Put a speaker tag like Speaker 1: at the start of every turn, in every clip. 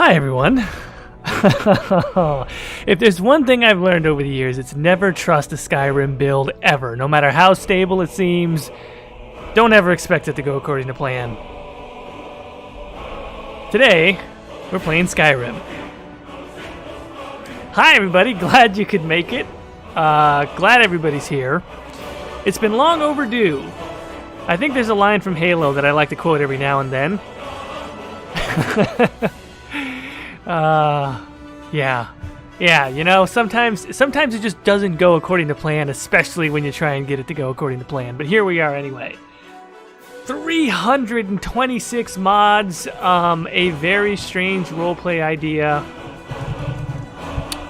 Speaker 1: Hi everyone. If there's one thing I've learned over the years, it's never trust a Skyrim build ever. No matter how stable it seems, don't ever expect it to go according to plan. Today, we're playing Skyrim. Hi everybody, glad you could make it. Glad everybody's here. It's been long overdue. I think there's a line from Halo that I like to quote every now and then. Yeah, you know, sometimes it just doesn't go according to plan, especially when you try and get it to go according to plan. But here we are anyway. 326 mods, a very strange roleplay idea,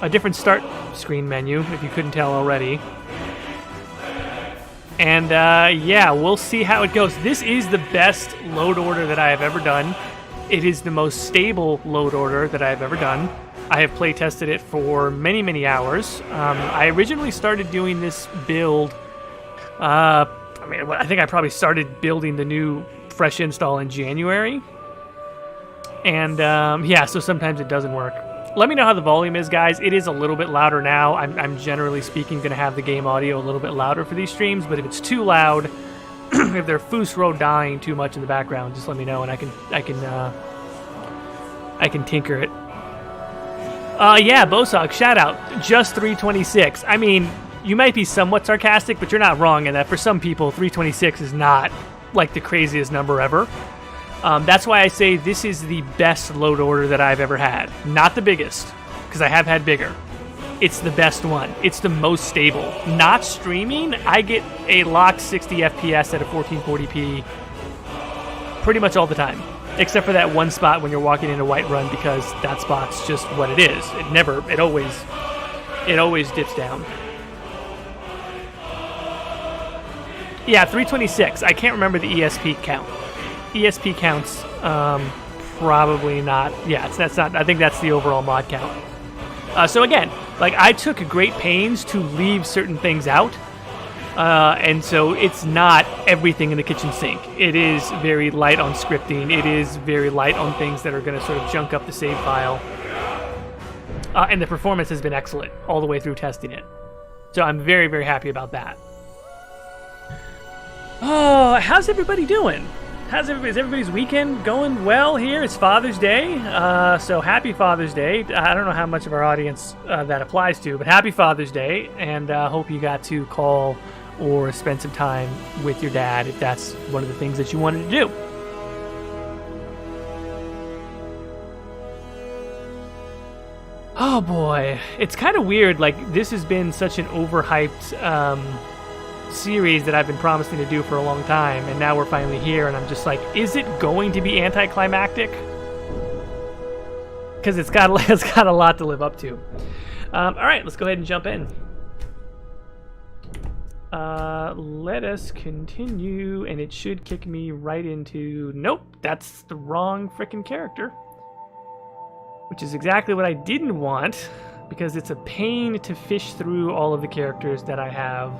Speaker 1: a different start screen menu, if you couldn't tell already. And yeah, we'll see how it goes. This is the best load order that I have ever done. It is the most stable load order that I have ever done. I have play tested it for many, many hours. I originally started doing this build. I think I probably started building the new fresh install in January. And yeah, so sometimes it doesn't work. Let me know how the volume is, guys. It is a little bit louder now. I'm generally speaking going to have the game audio a little bit louder for these streams, but if it's too loud, if they're Fusro dying too much in the background, just let me know and I can tinker it. Yeah, Bosog, shout out. Just 326. I mean, you might be somewhat sarcastic, but you're not wrong in that for some people, 326 is not like the craziest number ever. That's why I say this is the best load order that I've ever had. Not the biggest, because I have had bigger. It's the best one. It's the most stable. Not streaming, I get a locked 60 FPS at a 1440p pretty much all the time. Except for that one spot when you're walking into Whiterun, because that spot's just what it is. It always dips down. Yeah, 326. I can't remember the ESP count. ESP counts, probably not. Yeah, that's not. I think that's the overall mod count. So again, like I took great pains to leave certain things out, and so it's not everything in the kitchen sink. It is very light on scripting. It is very light on things that are going to sort of junk up the save file. And the performance has been excellent all the way through testing it. So I'm very, very happy about that. Oh, how's everybody doing? Is everybody's weekend going well here? It's Father's Day, so happy Father's Day. I don't know how much of our audience that applies to, but happy Father's Day, and hope you got to call or spend some time with your dad if that's one of the things that you wanted to do. Oh boy, it's kind of weird, like this has been such an overhyped series that I've been promising to do for a long time, and now we're finally here, and I'm just like, is it going to be anticlimactic? Because it's got a lot to live up to. All right, let's go ahead and jump in. Let us continue, and it should kick me right into... Nope, that's the wrong frickin' character. Which is exactly what I didn't want, because it's a pain to fish through all of the characters that I have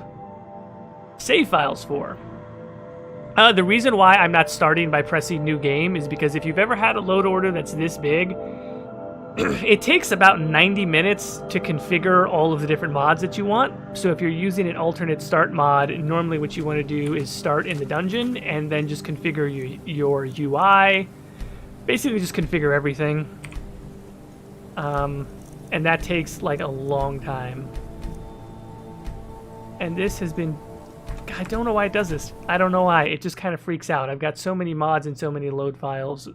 Speaker 1: save files for. The reason why I'm not starting by pressing new game is because if you've ever had a load order that's this big, it takes about 90 minutes to configure all of the different mods that you want. So if you're using an alternate start mod, normally what you want to do is start in the dungeon and then just configure your UI. Basically just configure everything. And that takes like a long time. And this has been... I don't know why it does this. I don't know why. It just kind of freaks out. I've got so many mods and so many load files,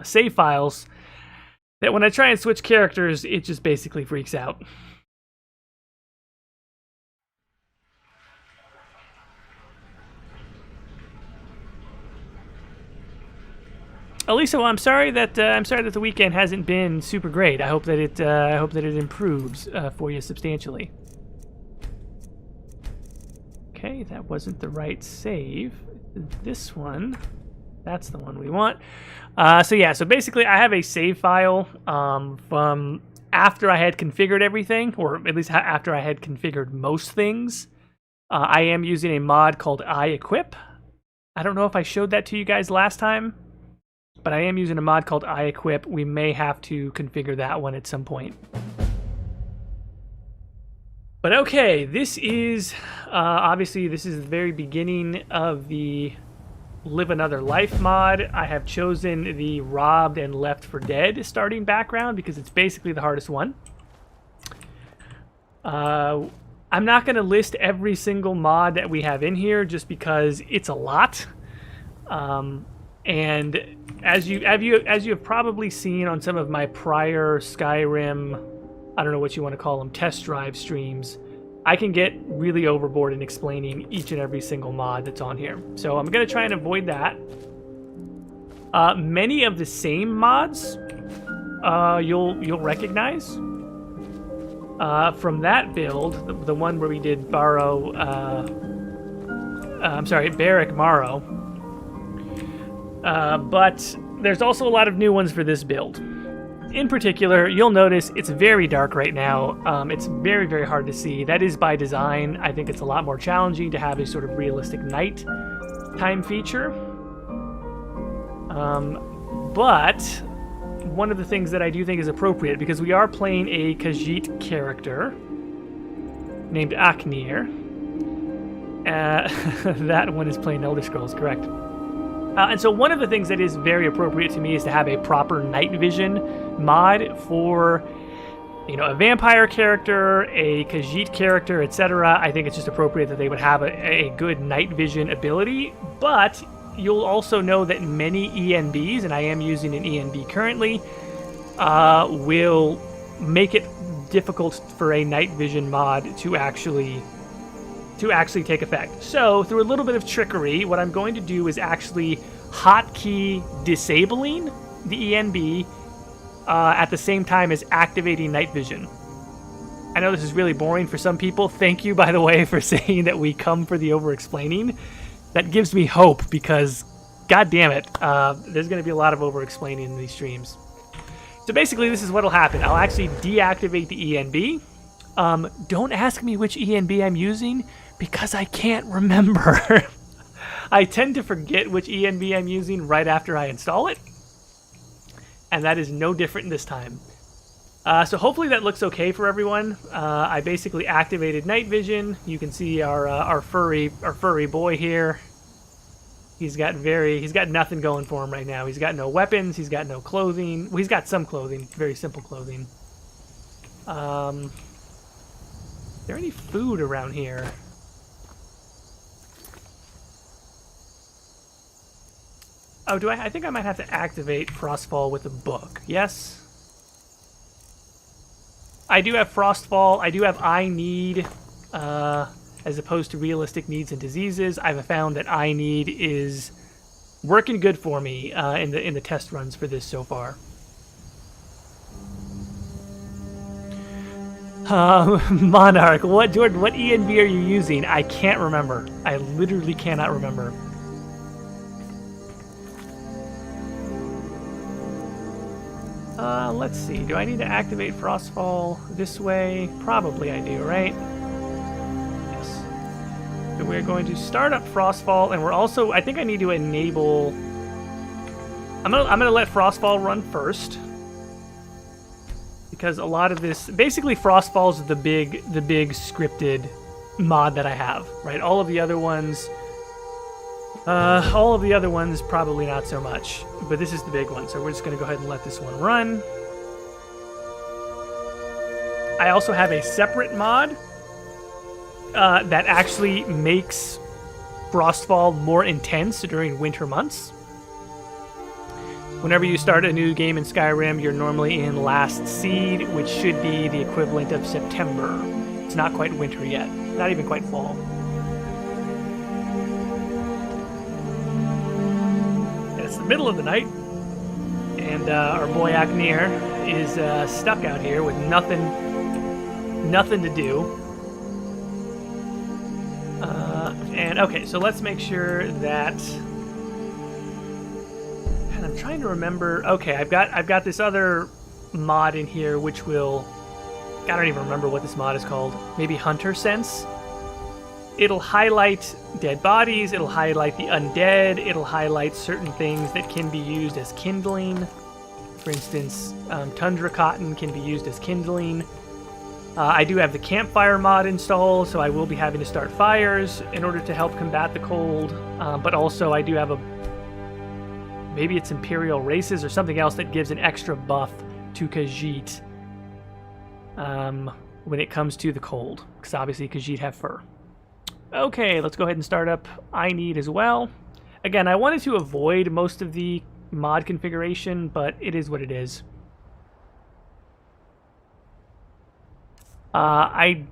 Speaker 1: save files, that when I try and switch characters, it just basically freaks out. Elisa, well, I'm sorry that the weekend hasn't been super great. I hope that it improves for you substantially. Okay, that wasn't the right save. This one, that's the one we want. So yeah, so basically I have a save file from after I had configured everything, or at least after I had configured most things. I am using a mod called iEquip. I don't know if I showed that to you guys last time. But I am using a mod called iEquip. We may have to configure that one at some point. But okay, this is, obviously, this is the very beginning of the Live Another Life mod. I have chosen the Robbed and Left for Dead starting background because it's basically the hardest one. I'm not going to list every single mod that we have in here just because it's a lot. And as you have probably seen on some of my prior Skyrim, I don't know what you want to call them, test drive streams, I can get really overboard in explaining each and every single mod that's on here. So I'm going to try and avoid that. Many of the same mods you'll recognize. From that build, the one where we did Barrack Morrow. But there's also a lot of new ones for this build. In particular, you'll notice it's very dark right now. It's very, very hard to see. That is by design. I think it's a lot more challenging to have a sort of realistic night time feature. But one of the things that I do think is appropriate, because we are playing a Khajiit character named Aknir. That one is playing Elder Scrolls, correct. And so one of the things that is very appropriate to me is to have a proper night vision mod for, you know, a vampire character, a Khajiit character, etc. I think it's just appropriate that they would have a good night vision ability. But you'll also know that many ENBs, and I am using an ENB currently, will make it difficult for a night vision mod to actually take effect. So through a little bit of trickery, what I'm going to do is actually hotkey disabling the ENB at the same time as activating night vision. I know this is really boring for some people. Thank you, by the way, for saying that we come for the over-explaining. That gives me hope because, god damn it, there's going to be a lot of over-explaining in these streams. So basically, this is what will happen. I'll actually deactivate the ENB. Don't ask me which ENB I'm using, because I can't remember. I tend to forget which ENB I'm using right after I install it. And that is no different this time. So hopefully that looks okay for everyone. I basically activated night vision. You can see our furry boy here. He's got nothing going for him right now. He's got no weapons. He's got no clothing. Well, he's got some clothing, very simple clothing. Is there any food around here? Oh, do I think I might have to activate Frostfall with a book. Yes. I do have Frostfall. I do have I Need, as opposed to Realistic Needs and Diseases. I've found that I Need is working good for me in the test runs for this so far. Monarch, Jordan, what ENB are you using? I can't remember. I literally cannot remember. Let's see. Do I need to activate Frostfall this way? Probably I do, right? Yes. So we're going to start up Frostfall, and we're also, I think I need to enable... I'm gonna let Frostfall run first. Because a lot of this, basically Frostfall is the big scripted mod that I have, right? All of the other ones probably not so much, but this is the big one, so we're just going to go ahead and let this one run. I also have a separate mod that actually makes Frostfall more intense during winter months. Whenever you start a new game in Skyrim, you're normally in Last Seed, which should be the equivalent of September. It's not quite winter yet, not even quite fall. It's the middle of the night, and our boy Aknir is stuck out here with nothing to do. And okay, so let's make sure that. And I'm trying to remember. Okay, I've got this other mod in here, which will. I don't even remember what this mod is called. Maybe Hunter Sense. it'll highlight dead bodies, it'll highlight the undead, it'll highlight certain things that can be used as kindling. For instance, tundra cotton can be used as kindling. I do have the campfire mod installed, so I will be having to start fires in order to help combat the cold. But also I do have maybe it's Imperial Races or something else that gives an extra buff to Khajiit when it comes to the cold, because obviously Khajiit have fur. Okay, let's go ahead and start up I Need as well. Again, I wanted to avoid most of the mod configuration, but it is what it is. I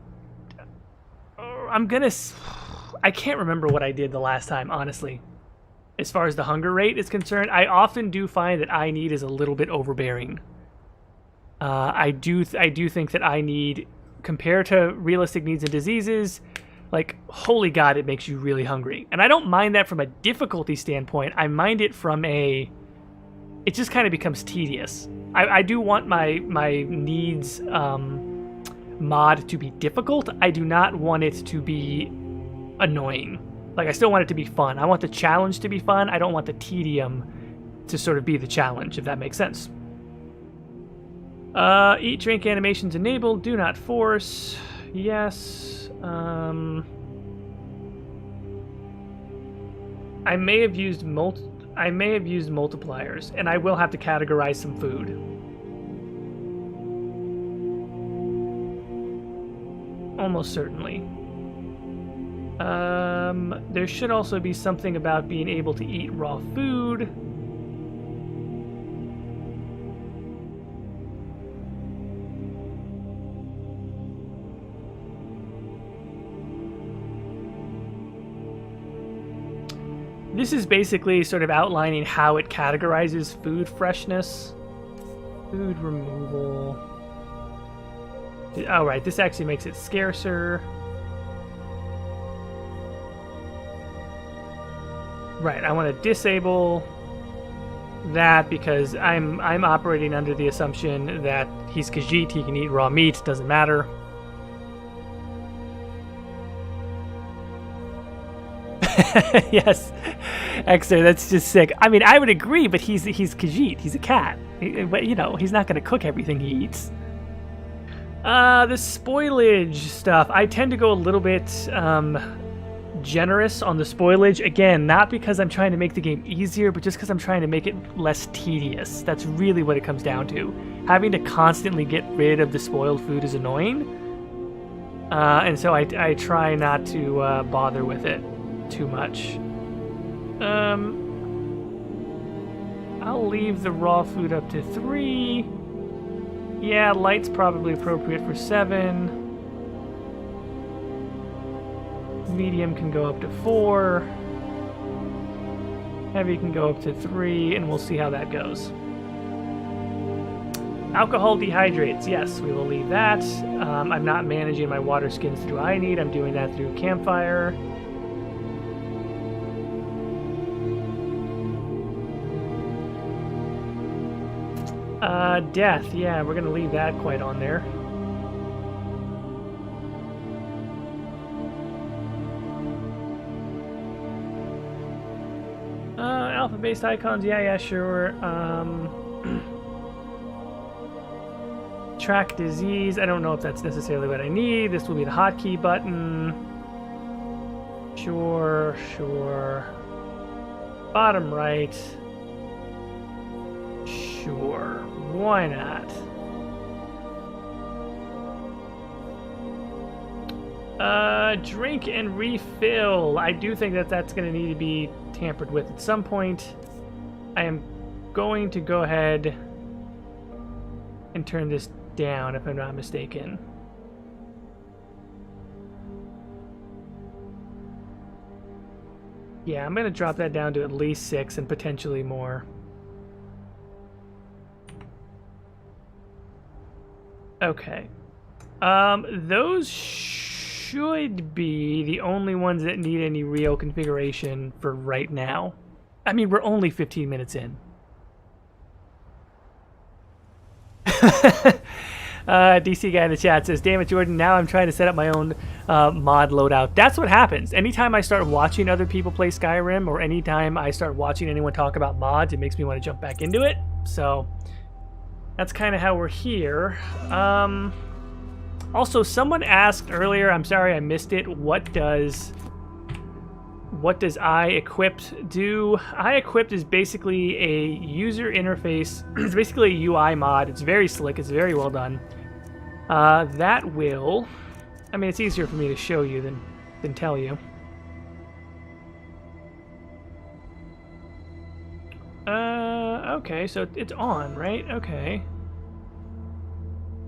Speaker 1: can't remember what I did the last time, honestly. As far as the hunger rate is concerned, I often do find that I Need is a little bit overbearing. I do think that I Need, compared to realistic needs and diseases, like, holy God, it makes you really hungry. And I don't mind that from a difficulty standpoint. I mind it from it just kind of becomes tedious. I do want my needs mod to be difficult. I do not want it to be annoying. Like, I still want it to be fun. I want the challenge to be fun. I don't want the tedium to sort of be the challenge, if that makes sense. Eat, drink animations enabled. Do not force. Yes. I may have used multipliers, and I will have to categorize some food. Almost certainly. There should also be something about being able to eat raw food. This is basically sort of outlining how it categorizes food freshness. Food removal. Oh, right, this actually makes it scarcer. Right, I want to disable that because I'm operating under the assumption that he's Khajiit, he can eat raw meat, doesn't matter. Yes, Exer, that's just sick. I mean, I would agree, but he's Khajiit, he's a cat. But, you know, he's not going to cook everything he eats. The spoilage stuff, I tend to go a little bit generous on the spoilage. Again, not because I'm trying to make the game easier, but just because I'm trying to make it less tedious. That's really what it comes down to. Having to constantly get rid of the spoiled food is annoying. And so I try not to bother with it too much. I'll leave the raw food up to 3. Yeah, light's probably appropriate for 7. Medium can go up to 4. Heavy can go up to 3, and we'll see how that goes. Alcohol dehydrates. Yes, we will leave that. I'm not managing my water skins through I Need. I'm doing that through campfire. Death. Yeah, we're going to leave that quite on there. Alpha-based icons. Yeah, sure. Track disease. I don't know if that's necessarily what I need. This will be the hotkey button. Sure. Bottom right. Sure. Why not? Drink and refill. I do think that that's going to need to be tampered with at some point. I am going to go ahead and turn this down if I'm not mistaken. Yeah, I'm going to drop that down to at least 6 and potentially more. Okay. Those should be the only ones that need any real configuration for right now. I mean, we're only 15 minutes in. DC guy in the chat says, damn it, Jordan, now I'm trying to set up my own mod loadout. That's what happens. Anytime I start watching other people play Skyrim, or anytime I start watching anyone talk about mods, it makes me want to jump back into it. So that's kind of how we're here. Also, someone asked earlier, I'm sorry I missed it, what does iEquipped do? iEquipped is basically a user interface. It's basically a UI mod. It's very slick. It's very well done. That will... I mean, it's easier for me to show you than tell you. Okay, so it's on, right? Okay.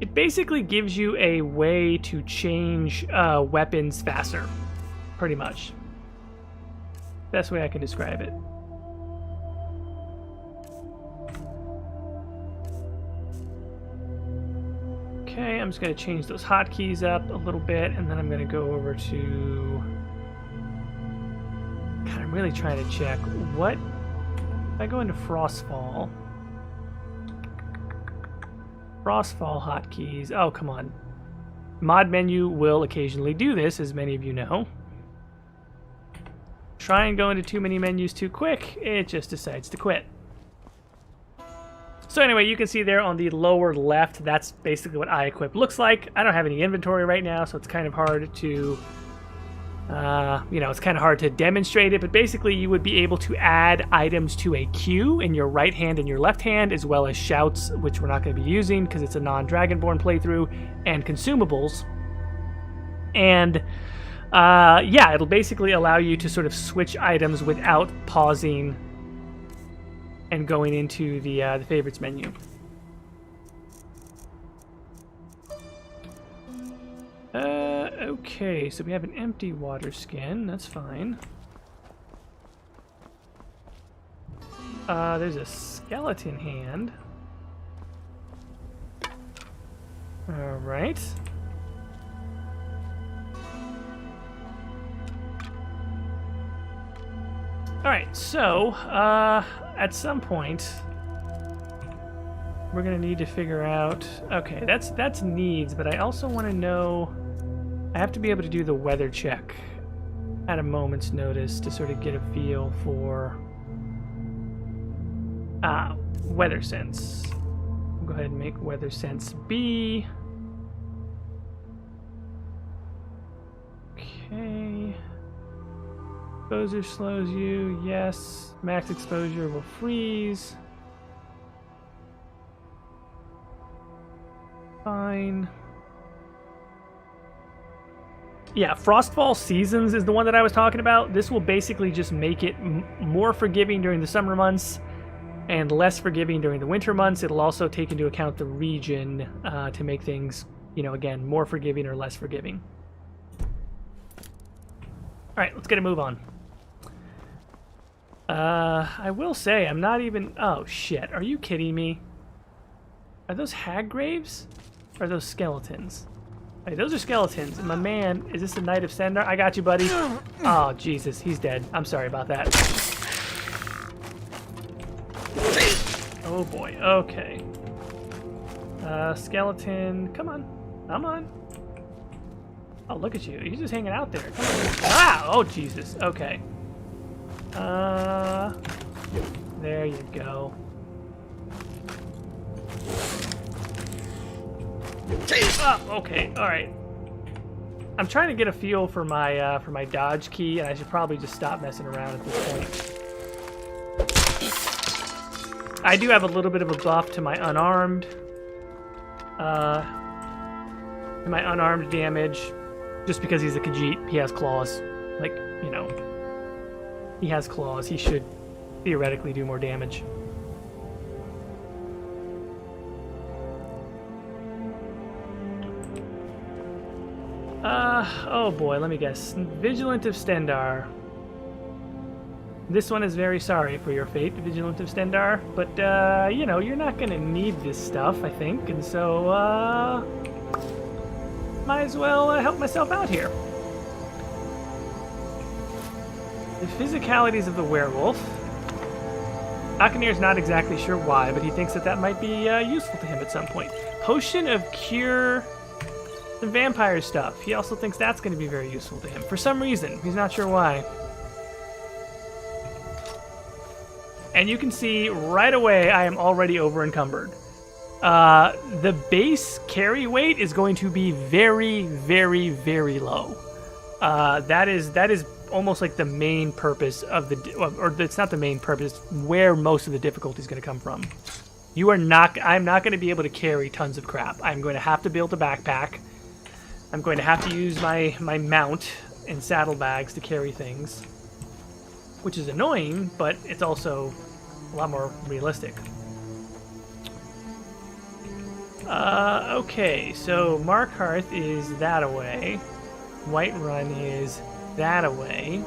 Speaker 1: It basically gives you a way to change weapons faster, pretty much. Best way I can describe it. Okay, I'm just going to change those hotkeys up a little bit, and then I'm going to go over to... God, I'm really trying to check what... If I go into Frostfall... Frostfall hotkeys... Oh, come on. Mod menu will occasionally do this, as many of you know. Try and go into too many menus too quick, it just decides to quit. So anyway, you can see there on the lower left, that's basically what iEquip looks like. I don't have any inventory right now, so it's kind of hard to, it's kind of hard to demonstrate it, but basically you would be able to add items to a queue in your right hand and your left hand, as well as shouts, which we're not going to be using because it's a non-Dragonborn playthrough, and consumables. And yeah, it'll basically allow you to sort of switch items without pausing and going into the favorites menu. Okay, so we have an empty water skin. That's fine. There's a skeleton hand. All right. Alright, so, at some point, we're going to need to figure out... Okay, that's needs, but I also want to know... I have to be able to do the weather check at a moment's notice to sort of get a feel for... weather sense. I'll go ahead and make weather sense B. Okay... Exposure slows you, yes. Max exposure will freeze. Fine. Yeah, Frostfall Seasons is the one that I was talking about. This will basically just make it more forgiving during the summer months and less forgiving during the winter months. It'll also take into account the region to make things, again, more forgiving or less forgiving. All right, let's get a move on. I will say, I'm not even... Oh, shit. Are you kidding me? Are those hag graves? Or are those skeletons? Hey, those are skeletons. And my man, is this a Knight of Sendar? I got you, buddy. Oh, Jesus. He's dead. I'm sorry about that. Oh, boy. Okay. Skeleton. Come on. Come on. Oh, look at you. He's just hanging out there. Come on. Ah! Oh, Jesus. Okay. There you go. Oh, okay, alright. I'm trying to get a feel for my dodge key, and I should probably just stop messing around at this point. I do have a little bit of a buff to my unarmed. Damage, just because he's a Khajiit, he has claws. Like, he has claws. He should theoretically do more damage. Oh boy, let me guess. Vigilant of Stendarr. This one is very sorry for your fate, Vigilant of Stendarr, but, you're not gonna need this stuff, I think, and so, might as well help myself out here. The physicalities of the werewolf. Akinir's not exactly sure why, but he thinks that that might be useful to him at some point. Potion of Cure some vampire stuff. He also thinks that's going to be very useful to him. For some reason. He's not sure why. And you can see right away I am already over encumbered. The base carry weight is going to be very, very, very low. That is almost like the main purpose of the, or it's not the main purpose, where most of the difficulty is going to come from. I'm not going to be able to carry tons of crap. I'm going to have to build a backpack. I'm going to have to use my mount and saddlebags to carry things, which is annoying, but it's also a lot more realistic. Okay, so Markarth is that away. Whiterun is that away.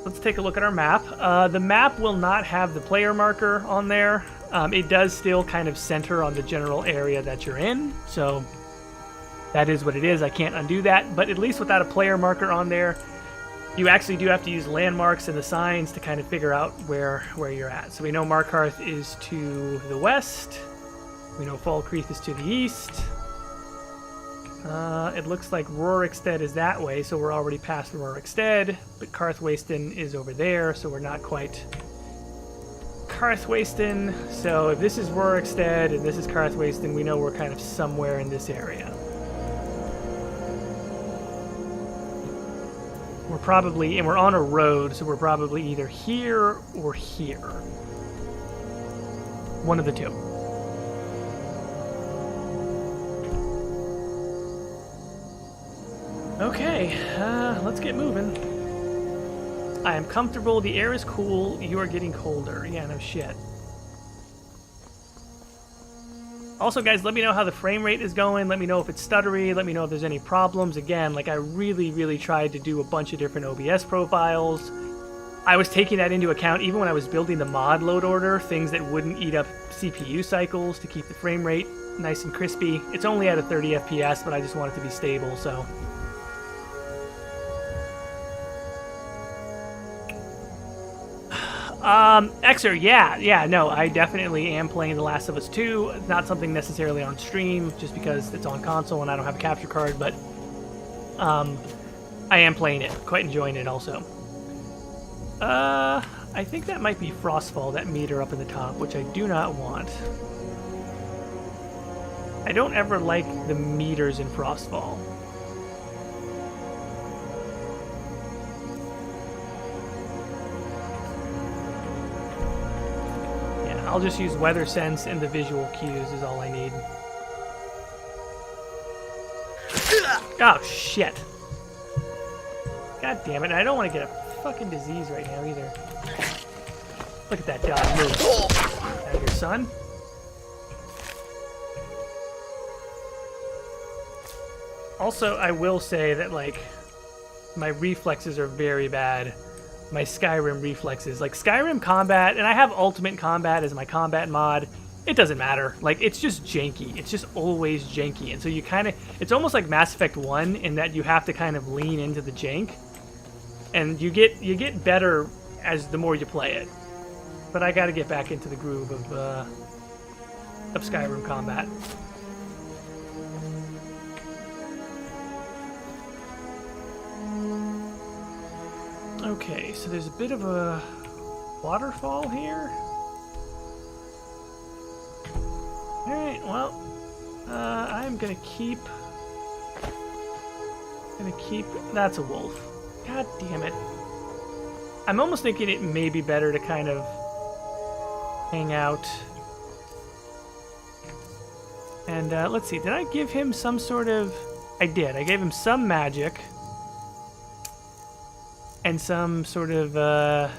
Speaker 1: Let's take a look at our map. The map will not have the player marker on there. It does still kind of center on the general area that you're in, so that is what it is. I can't undo that, but at least without a player marker on there, you actually do have to use landmarks and the signs to kind of figure out where you're at. So we know Markarth is to the west. We know Falkreath is to the east. It looks like Rorikstead is that way, so we're already past Rorikstead, but Karthwasten is over there, so we're not quite Karthwasten. So if this is Rorikstead and this is Karthwasten, we know we're kind of somewhere in this area. We're probably, and we're on a road, so we're probably either here or here. One of the two. Okay, let's get moving. I am comfortable, the air is cool, you are getting colder. Yeah, no shit. Also, guys, let me know how the frame rate is going. Let me know if it's stuttery. Let me know if there's any problems. Again, like, I really, really tried to do a bunch of different OBS profiles. I was taking that into account even when I was building the mod load order, things that wouldn't eat up CPU cycles to keep the frame rate nice and crispy. It's only at a 30 FPS, but I just want it to be stable, so... Xer, yeah, no, I definitely am playing The Last of Us 2. It's not something necessarily on stream, just because it's on console and I don't have a capture card, but, I am playing it, quite enjoying it also. I think that might be Frostfall, that meter up in the top, which I do not want. I don't ever like the meters in Frostfall. I'll just use weather sense and the visual cues is all I need. Oh, shit. God damn it. I don't want to get a fucking disease right now either. Look at that dog move. Out of here, son. Also, I will say that, like, my reflexes are very bad. My Skyrim reflexes. Like, Skyrim combat, and I have Ultimate Combat as my combat mod, it doesn't matter. Like, it's just janky. It's just always janky. And so you kind of, it's almost like Mass Effect 1 in that you have to kind of lean into the jank. And you get better as the more you play it. But I gotta get back into the groove of Skyrim combat. Okay, so there's a bit of a waterfall here. Alright, well, I'm gonna keep... That's a wolf. God damn it. I'm almost thinking it may be better to kind of hang out. And let's see, did I give him some sort of... I did. I gave him some magic. And some sort of, I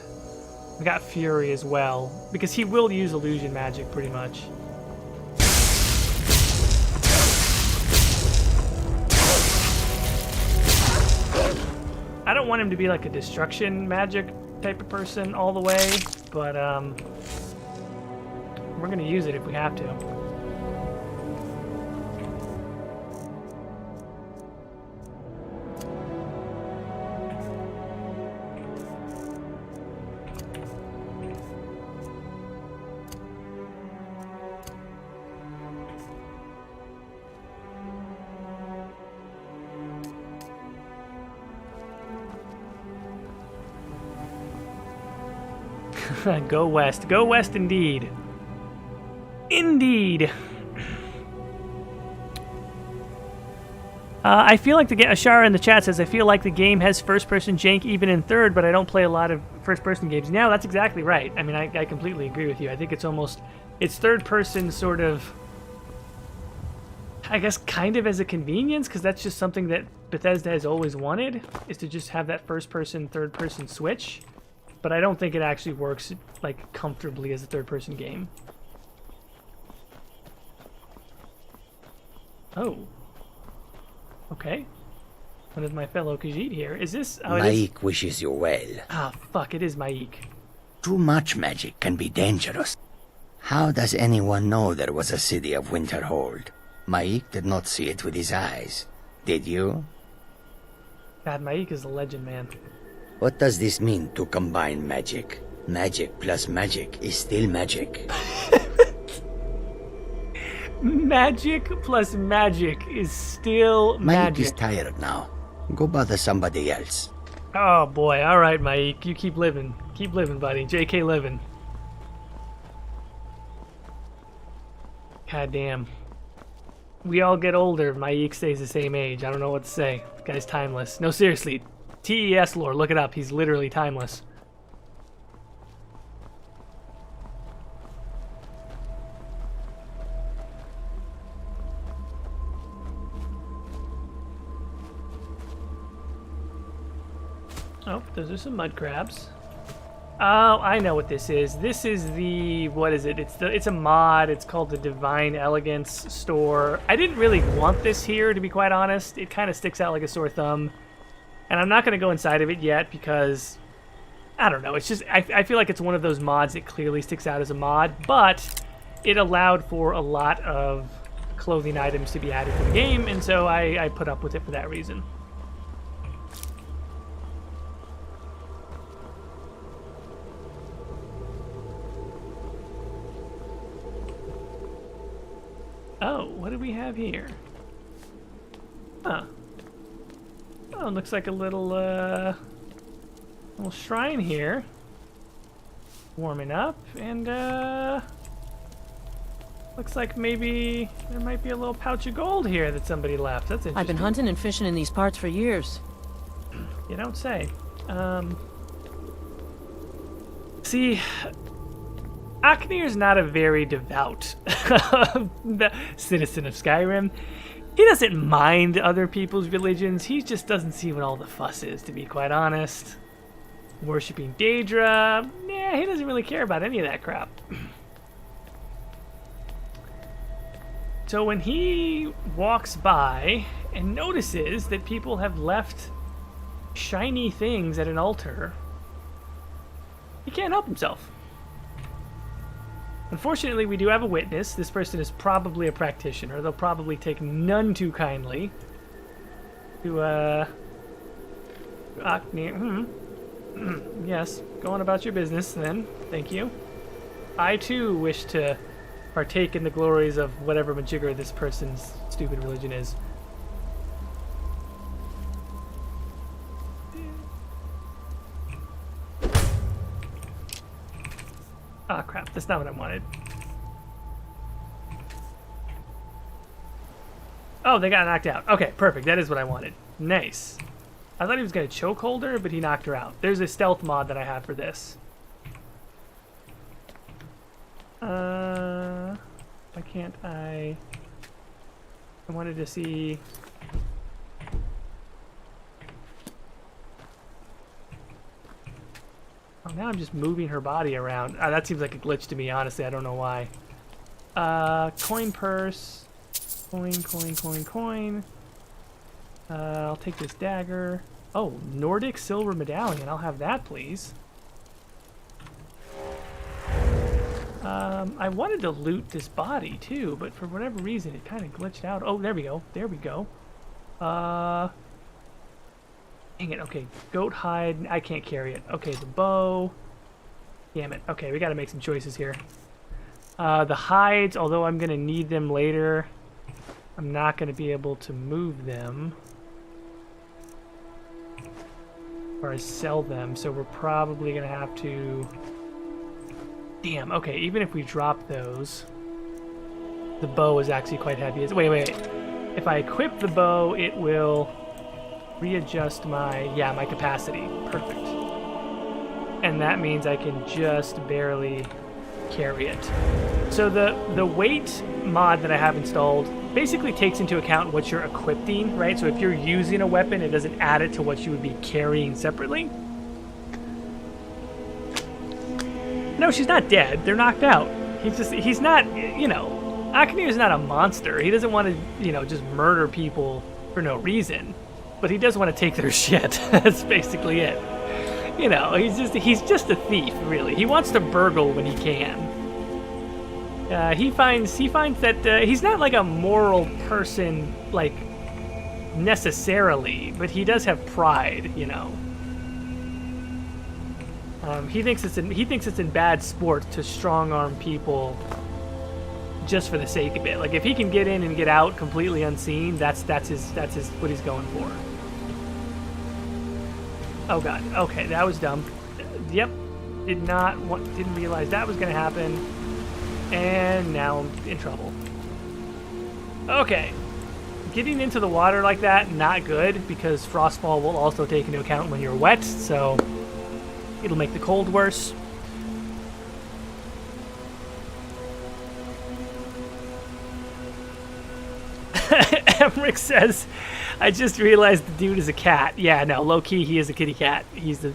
Speaker 1: got Fury as well. Because he will use illusion magic, pretty much. I don't want him to be like a destruction magic type of person all the way, but, we're gonna use it if we have to. Go west. Go west indeed. Indeed. I feel like Ashara in the chat says, I feel like the game has first-person jank even in third, but I don't play a lot of first-person games. No, that's exactly right. I mean, I completely agree with you. I think it's third-person sort of, I guess, kind of as a convenience, because that's just something that Bethesda has always wanted, is to just have that first-person, third-person switch. But I don't think it actually works, like, comfortably as a third-person game. Oh. Okay. One of my fellow Khajiit here. Is this... Oh,
Speaker 2: Maik wishes you well.
Speaker 1: Ah, fuck, it is Maik.
Speaker 2: Too much magic can be dangerous. How does anyone know there was a city of Winterhold? Maik did not see it with his eyes. Did you?
Speaker 1: God, Maik is a legend, man.
Speaker 2: What does this mean to combine magic? Magic plus magic is still magic.
Speaker 1: Magic plus magic is still magic.
Speaker 2: Maik is tired now. Go bother somebody else.
Speaker 1: Oh boy, alright Maik, you keep living. Keep living, buddy. JK living. God damn. We all get older, Maik stays the same age. I don't know what to say. This guy's timeless. No, seriously. TES lore, look it up. He's literally timeless. Oh, those are some mud crabs. Oh, I know what this is. This is the, what is it? It's a mod. It's called the Divine Elegance store. I didn't really want this here, to be quite honest. It kind of sticks out like a sore thumb. And I'm not going to go inside of it yet because, I don't know. It's just, I feel like it's one of those mods that clearly sticks out as a mod, but it allowed for a lot of clothing items to be added to the game, and so I put up with it for that reason. Oh, what do we have here? Huh. Oh, it looks like a little shrine here. Warming up, and looks like maybe there might be a little pouch of gold here that somebody left. That's interesting.
Speaker 3: I've been hunting and fishing in these parts for years.
Speaker 1: You don't say. See, Aknir's not a very devout citizen of Skyrim. He doesn't mind other people's religions. He just doesn't see what all the fuss is, to be quite honest. Worshipping Daedra, yeah, he doesn't really care about any of that crap. So when he walks by and notices that people have left shiny things at an altar, he can't help himself. Unfortunately, we do have a witness. This person is probably a practitioner. They'll probably take none too kindly to, Aknir. Yes, go on about your business then. Thank you. I, too, wish to partake in the glories of whatever majigger this person's stupid religion is. Ah, crap. That's not what I wanted. Oh, they got knocked out. Okay, perfect. That is what I wanted. Nice. I thought he was going to chokehold her, but he knocked her out. There's a stealth mod that I have for this. Why can't I wanted to see... Oh, now I'm just moving her body around. That seems like a glitch to me, honestly. I don't know why. Coin purse. Coin. I'll take this dagger. Oh, Nordic silver medallion. I'll have that, please. I wanted to loot this body, too, but for whatever reason, it kind of glitched out. Oh, there we go. There we go. Dang it. Okay, goat hide. I can't carry it. Okay, the bow. Damn it. Okay, we got to make some choices here. The hides, although I'm going to need them later, I'm not going to be able to move them or sell them, so we're probably going to have to Damn, okay, even if we drop those, the bow is actually quite heavy. Wait. If I equip the bow, it will readjust my capacity. Perfect. And that means I can just barely carry it. So the weight mod that I have installed basically takes into account what you're equipping, right? So if you're using a weapon, it doesn't add it to what you would be carrying separately. No, she's not dead. They're knocked out. He's not, Akane is not a monster. He doesn't want to, just murder people for no reason. But he does want to take their shit. That's basically it. He's just a thief, really. He wants to burgle when he can. He finds that he's not like a moral person, like, necessarily, but he does have pride, He thinks it's in bad sport to strong arm people just for the sake of it. Like, if he can get in and get out completely unseen, that's what he's going for. Oh god. Okay, that was dumb. Yep. Didn't realize that was gonna happen. And now I'm in trouble. Okay. Getting into the water like that, not good, because frostfall will also take into account when you're wet, so it'll make the cold worse. Emmerich says, I just realized the dude is a cat. Yeah, no, low-key, he is a kitty cat. He's a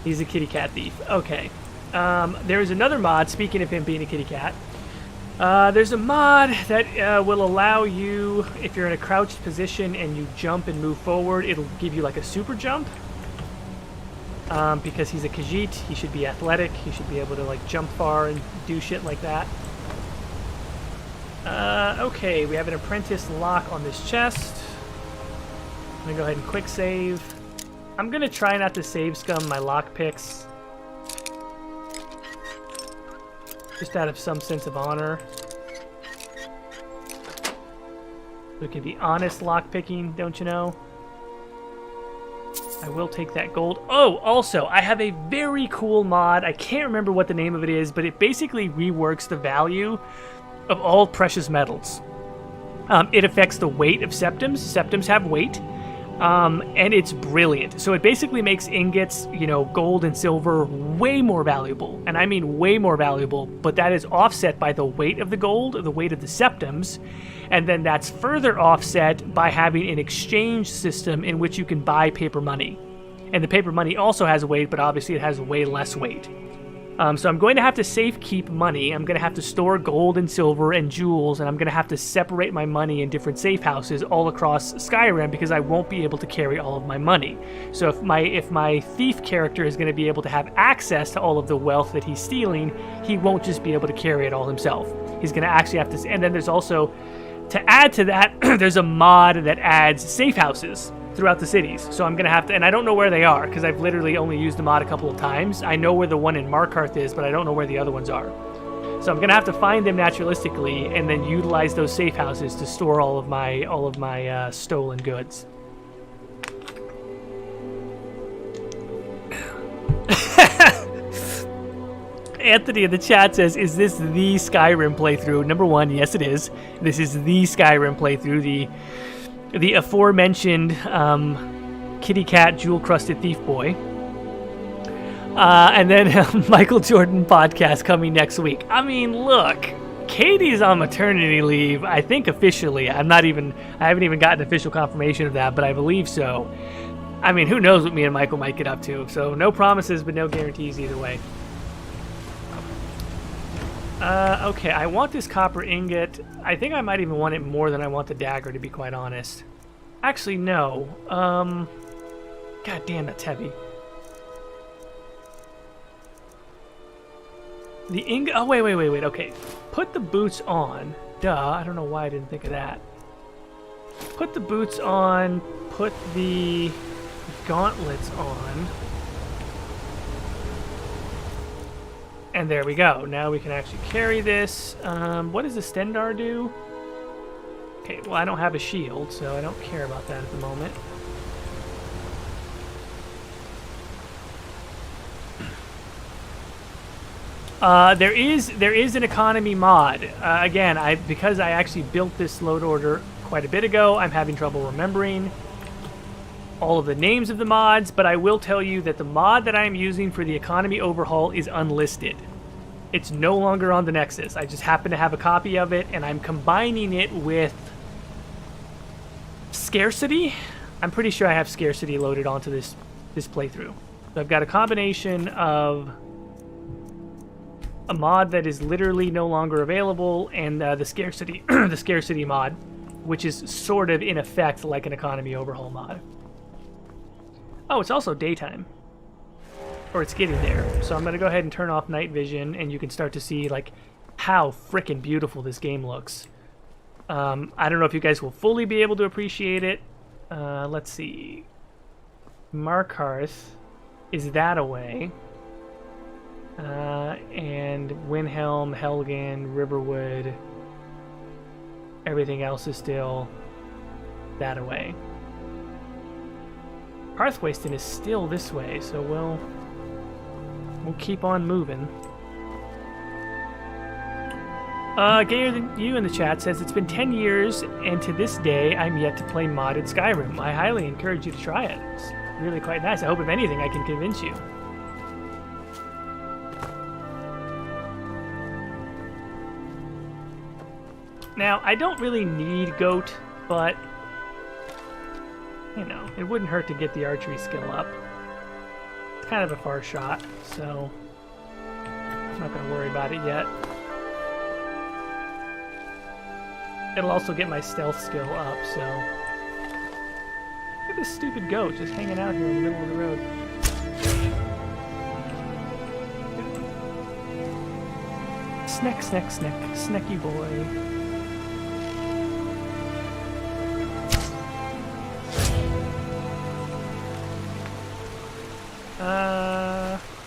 Speaker 1: kitty cat thief. Okay. There's another mod, speaking of him being a kitty cat. There's a mod that will allow you, if you're in a crouched position and you jump and move forward, it'll give you like a super jump. Because he's a Khajiit, he should be athletic, he should be able to like jump far and do shit like that. Okay, we have an apprentice lock on this chest. I'm gonna go ahead and quick save. I'm gonna try not to save scum my lockpicks. Just out of some sense of honor. So it can be honest lockpicking, don't you know? I will take that gold. Oh, also, I have a very cool mod. I can't remember what the name of it is, but it basically reworks the value of all precious metals. It affects the weight of septims. Septims have weight, and it's brilliant. So it basically makes ingots, gold and silver way more valuable. And I mean way more valuable, but that is offset by the weight of the gold, the weight of the septims, and then that's further offset by having an exchange system in which you can buy paper money. And the paper money also has weight, but obviously it has way less weight. So I'm going to have to safe keep money. I'm going to have to store gold and silver and jewels, and I'm going to have to separate my money in different safe houses all across Skyrim because I won't be able to carry all of my money. So if my thief character is going to be able to have access to all of the wealth that he's stealing, he won't just be able to carry it all himself. He's going to actually have to... And then there's also... To add to that, there's a mod that adds safe houses throughout the cities. So I'm going to have to... And I don't know where they are, because I've literally only used the mod a couple of times. I know where the one in Markarth is, but I don't know where the other ones are. So I'm going to have to find them naturalistically, and then utilize those safe houses to store all of my stolen goods. Anthony in the chat says, is this the Skyrim playthrough? Number one, yes it is. This is the Skyrim playthrough, the aforementioned kitty cat jewel-crusted thief boy. And then Michael Jordan podcast coming next week. I mean, look, Katie's on maternity leave, I think officially. I haven't even gotten official confirmation of that, but I believe so. I mean, who knows what me and Michael might get up to. So no promises, but no guarantees either way. Okay, I want this copper ingot. I think I might even want it more than I want the dagger, to be quite honest. Actually, no. God damn, that's heavy. The ingot... Oh, wait. Okay. Put the boots on. Duh, I don't know why I didn't think of that. Put the boots on. Put the gauntlets on. And there we go. Now we can actually carry this. What does the Stendar do? Okay, well, I don't have a shield, so I don't care about that at the moment. There is an economy mod. Again, because I actually built this load order quite a bit ago, I'm having trouble remembering all of the names of the mods, but I will tell you that the mod that I'm using for the economy overhaul is unlisted. It's no longer on the Nexus. I just happen to have a copy of it, and I'm combining it with Scarcity. I'm pretty sure I have Scarcity loaded onto this playthrough. So I've got a combination of a mod that is literally no longer available, and the Scarcity the Scarcity mod, which is sort of in effect like an economy overhaul mod. Oh, it's also daytime. Or it's getting there. So I'm going to go ahead and turn off night vision, and you can start to see like how frickin' beautiful this game looks. I don't know if you guys will fully be able to appreciate it. Let's see. Markarth is that away. And Windhelm, Helgen, Riverwood, everything else is still that away. Hearthwasten is still this way, so we'll keep on moving. Gayer Than You in the chat says, it's been 10 years, and to this day, I'm yet to play modded Skyrim. I highly encourage you to try it. It's really quite nice. I hope, if anything, I can convince you. Now, I don't really need Goat, but, you know, it wouldn't hurt to get the archery skill up. It's kind of a far shot, so I'm not going to worry about it yet. It'll also get my stealth skill up, so... Look at this stupid goat just hanging out here in the middle of the road. Snack, snack, snack. Snacky boy.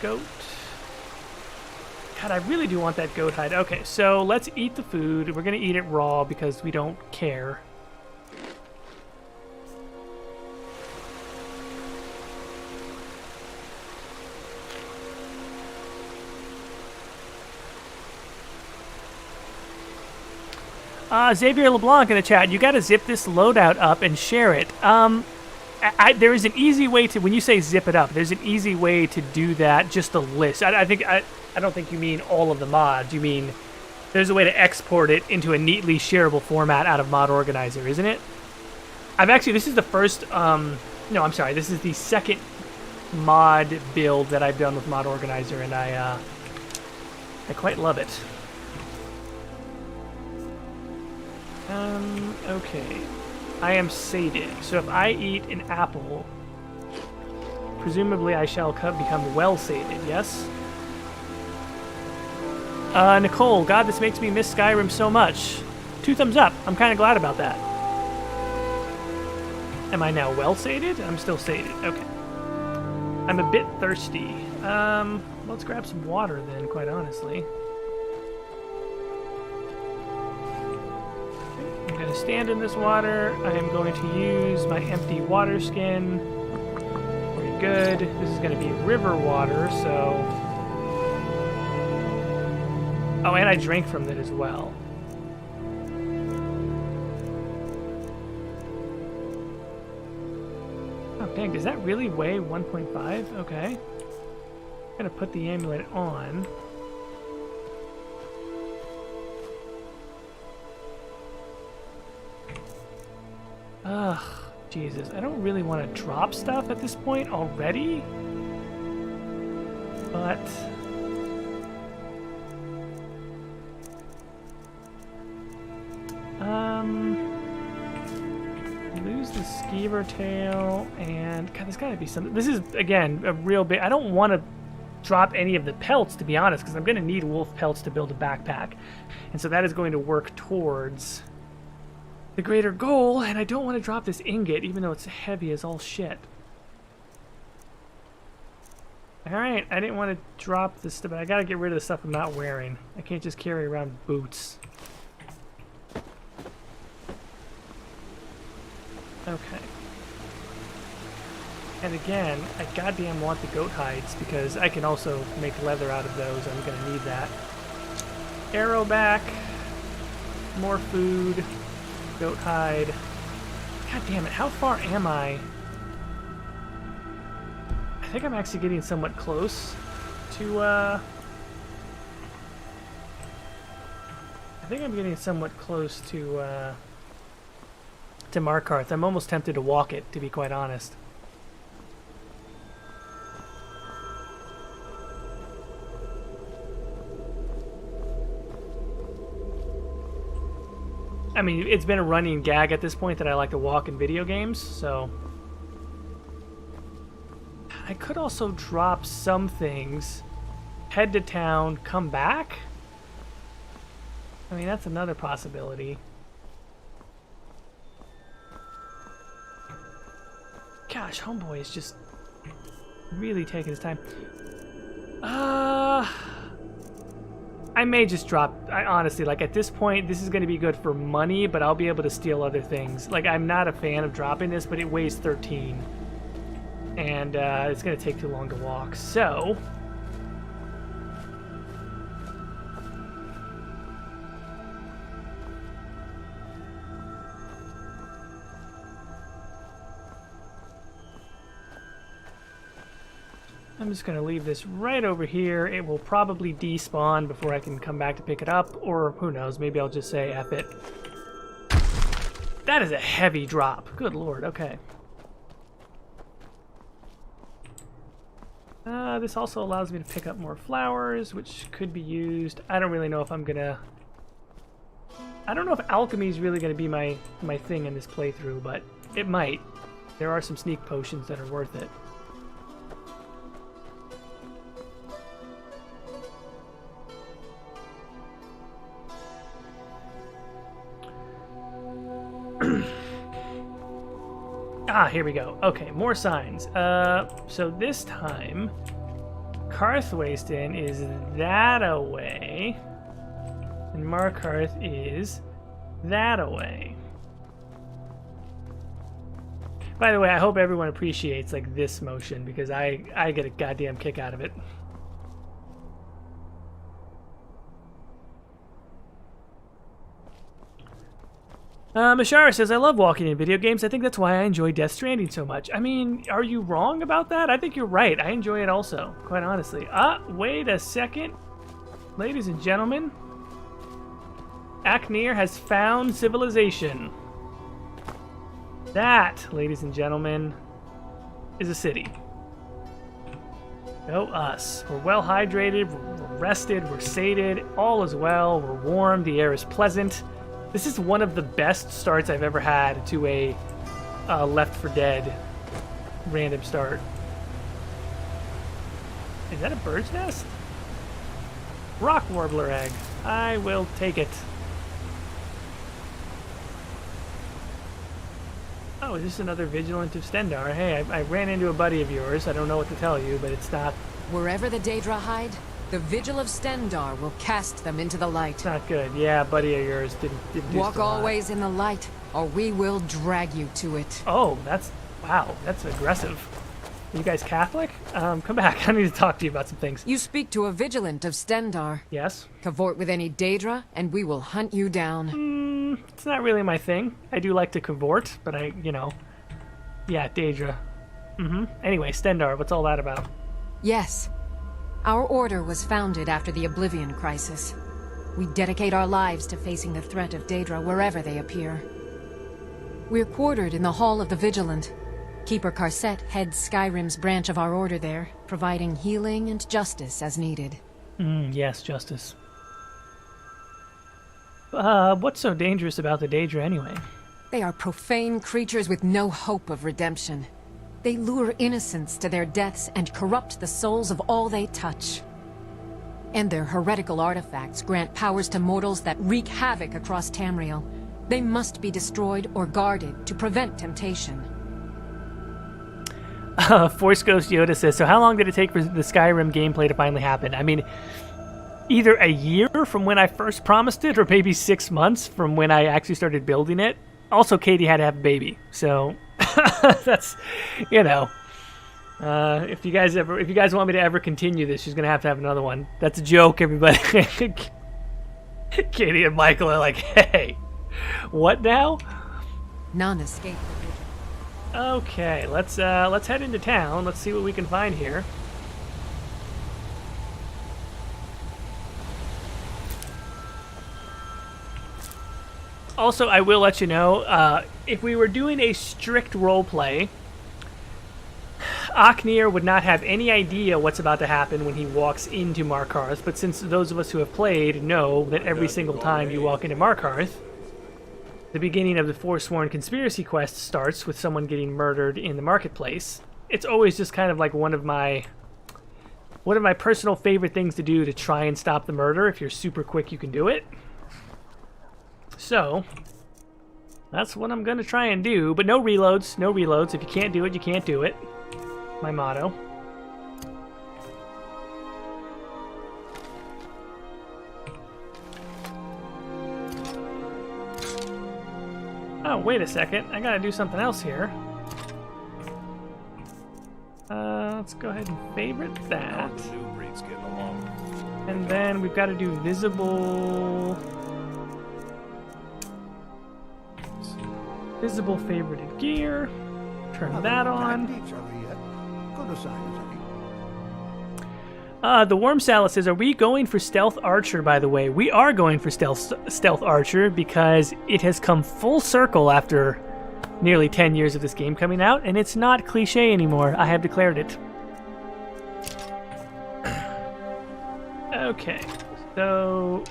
Speaker 1: Goat. God, I really do want that goat hide. Okay, so let's eat the food. We're going to eat it raw because we don't care. Xavier LeBlanc in the chat, you got to zip this loadout up and share it. There is an easy way to, when you say zip it up, there's an easy way to do that, just a list. I don't think you mean all of the mods. You mean there's a way to export it into a neatly shareable format out of Mod Organizer, isn't it? This is the first, no, I'm sorry, this is the second mod build that I've done with Mod Organizer, and I quite love it. Okay. I am sated, so if I eat an apple, presumably I shall become well sated, yes? Nicole, God, this makes me miss Skyrim so much. 2 thumbs up. I'm kind of glad about that. Am I now well sated? I'm still sated. Okay. I'm a bit thirsty. Let's grab some water then, quite honestly. I'm going to stand in this water. I am going to use my empty water skin. Very good. This is going to be river water, so... Oh, and I drank from it as well. Oh, dang, does that really weigh 1.5? Okay. I'm going to put the amulet on. Ugh, Jesus. I don't really want to drop stuff at this point already. But... lose the skeever tail, and... God, there's gotta be something... This is, again, a real big... I don't want to drop any of the pelts, to be honest, because I'm going to need wolf pelts to build a backpack. And so that is going to work towards... the greater goal, and I don't want to drop this ingot, even though it's heavy as all shit. Alright, I didn't want to drop this stuff, but I gotta get rid of the stuff I'm not wearing. I can't just carry around boots. Okay. And again, I goddamn want the goat hides because I can also make leather out of those. I'm gonna need that. Arrow back. More food. Goat hide. God damn it, how far am I? I think I'm actually getting somewhat close to, I think I'm getting somewhat close to Markarth. I'm almost tempted to walk it, to be quite honest. I mean, it's been a running gag at this point that I like to walk in video games, so... I could also drop some things, head to town, come back? I mean, that's another possibility. Gosh, homeboy is just really taking his time. I may just drop, honestly, like at this point, this is going to be good for money, but I'll be able to steal other things. Like, I'm not a fan of dropping this, but it weighs 13. And it's going to take too long to walk, so... I'm just going to leave this right over here. It will probably despawn before I can come back to pick it up, or who knows, maybe I'll just say F it. That is a heavy drop. Good lord, okay. This also allows me to pick up more flowers, which could be used. I don't really know if I'm gonna... I don't know if alchemy is really going to be my thing in this playthrough, but it might. There are some sneak potions that are worth it. Ah, here we go. Okay, more signs. So this time, Karthwasten is that away, and Markarth is that away. By the way, I hope everyone appreciates like this motion because I get a goddamn kick out of it. Mashara says, I love walking in video games. I think that's why I enjoy Death Stranding so much. I mean, are you wrong about that? I think you're right. I enjoy it also, quite honestly. Wait a second. Ladies and gentlemen, Aknir has found civilization. That, ladies and gentlemen, is a city. Go us. We're well hydrated, we're rested, we're sated, all is well, we're warm, the air is pleasant. This is one of the best starts I've ever had to a Left 4 Dead random start. Is that a bird's nest? Rock warbler egg. I will take it. Oh, is this another Vigilant of Stendarr? Hey, I ran into a buddy of yours. I don't know what to tell you, but it's not...
Speaker 4: Wherever the Daedra hide, the Vigil of Stendarr will cast them into the light.
Speaker 1: It's not good. Yeah, buddy of yours didn't do
Speaker 4: Walk always in the light, or we will drag you to it.
Speaker 1: Oh, that's... Wow, that's aggressive. Are you guys Catholic? Come back. I need to talk to you about some things.
Speaker 4: You speak to a Vigilant of Stendarr.
Speaker 1: Yes?
Speaker 4: Cavort with any Daedra, and we will hunt you down.
Speaker 1: It's not really my thing. I do like to cavort, but yeah, Daedra. Anyway, Stendarr, what's all that about?
Speaker 4: Yes. Our order was founded after the Oblivion Crisis. We dedicate our lives to facing the threat of Daedra wherever they appear. We're quartered in the Hall of the Vigilant. Keeper Karset heads Skyrim's branch of our order there, providing healing and justice as needed.
Speaker 1: Yes, justice. What's so dangerous about the Daedra anyway?
Speaker 4: They are profane creatures with no hope of redemption. They lure innocents to their deaths and corrupt the souls of all they touch. And their heretical artifacts grant powers to mortals that wreak havoc across Tamriel. They must be destroyed or guarded to prevent temptation.
Speaker 1: Force Ghost Yoda says, so how long did it take for the Skyrim gameplay to finally happen? I mean, either a year from when I first promised it, or maybe 6 months from when I actually started building it. Also, Katie had to have a baby, so that's, If you guys want me to ever continue this, she's gonna have to have another one. That's a joke, everybody. Katie and Michael are like, hey, what now?
Speaker 4: Non-escape.
Speaker 1: Okay, let's head into town. Let's see what we can find here. Also, I will let you know, if we were doing a strict roleplay, Aknir would not have any idea what's about to happen when he walks into Markarth, but since those of us who have played know that every single time you walk into Markarth, the beginning of the Forsworn Conspiracy quest starts with someone getting murdered in the marketplace. It's always just kind of like one of my personal favorite things to do to try and stop the murder. If you're super quick, you can do it. So, that's what I'm going to try and do, but no reloads, no reloads. If you can't do it, you can't do it. My motto. Oh, wait a second. I gotta do something else here. Let's go ahead and favorite that. And then we've got to do visible favorited gear. Turn that on. The Worm Salad says, are we going for Stealth Archer, by the way? We are going for Stealth Archer because it has come full circle after nearly 10 years of this game coming out, and it's not cliche anymore. I have declared it. Okay, so...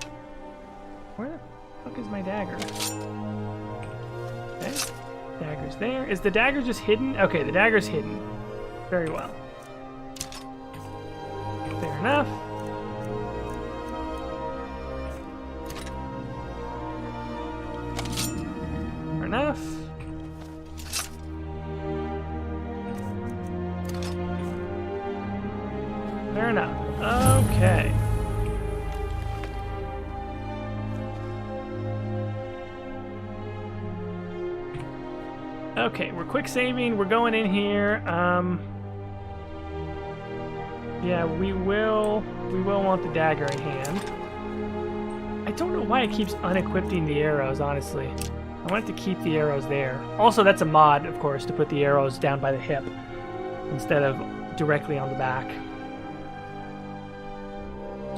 Speaker 1: where the fuck is my dagger? Okay, dagger's there. Is the dagger just hidden? Okay, the dagger's hidden. Very well. Fair enough. Fair enough. Fair enough. Okay. Okay, we're quick saving. We're going in here. Yeah, we will want the dagger in hand. I don't know why it keeps unequipping the arrows, honestly. I want it to keep the arrows there. Also, that's a mod, of course, to put the arrows down by the hip instead of directly on the back.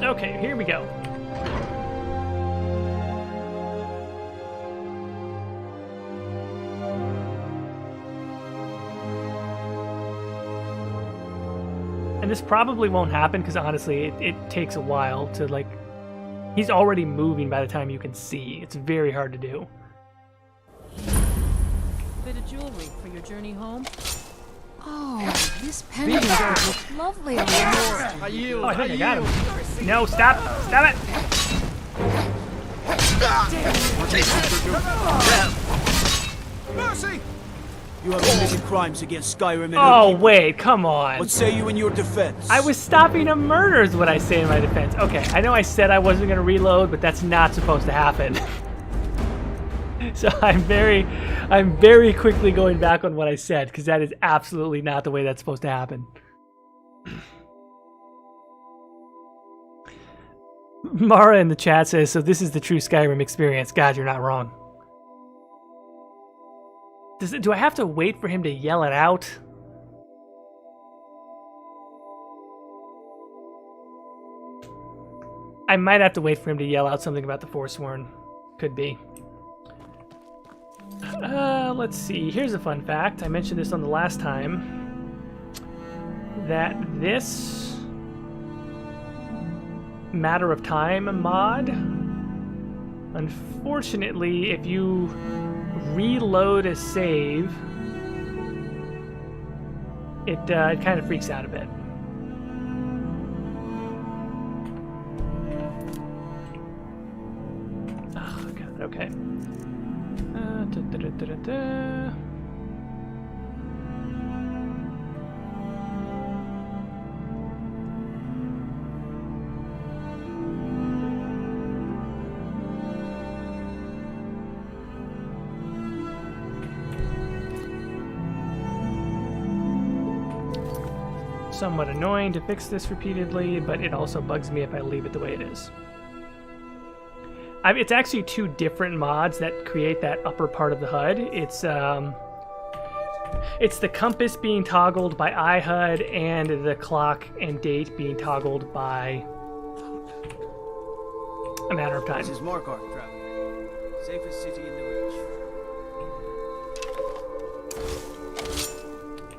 Speaker 1: Okay, here we go. And this probably won't happen because honestly, it takes a while to like... He's already moving by the time you can see. It's very hard to do.
Speaker 3: Bit of jewelry for your journey home.
Speaker 4: Oh, this pendant looks lovely on the
Speaker 1: Oh, I think I got him. No, stop! Stop it!
Speaker 5: Mercy! You have committed crimes against Skyrim and
Speaker 1: Oh,
Speaker 5: her people.
Speaker 1: wait, come on.
Speaker 5: What say you in your defense?
Speaker 1: I was stopping a murder is what I say in my defense. Okay, I know I said I wasn't going to reload, but that's not supposed to happen. So I'm very quickly going back on what I said, because that is absolutely not the way that's supposed to happen. Mara in the chat says, so this is the true Skyrim experience. God, you're not wrong. Do I have to wait for him to yell it out? I might have to wait for him to yell out something about the Forsworn. Could be. Let's see. Here's a fun fact. I mentioned this on the last time. That this Matter of Time mod, unfortunately, if you reload a save, it kind of freaks out a bit. Oh god, okay. somewhat annoying to fix this repeatedly, but it also bugs me if I leave it the way it is. It's actually two different mods that create that upper part of the HUD. It's the compass being toggled by iHUD and the clock and date being toggled by a matter of time.
Speaker 5: This is Markarth, traveler. Safest city in the Reach.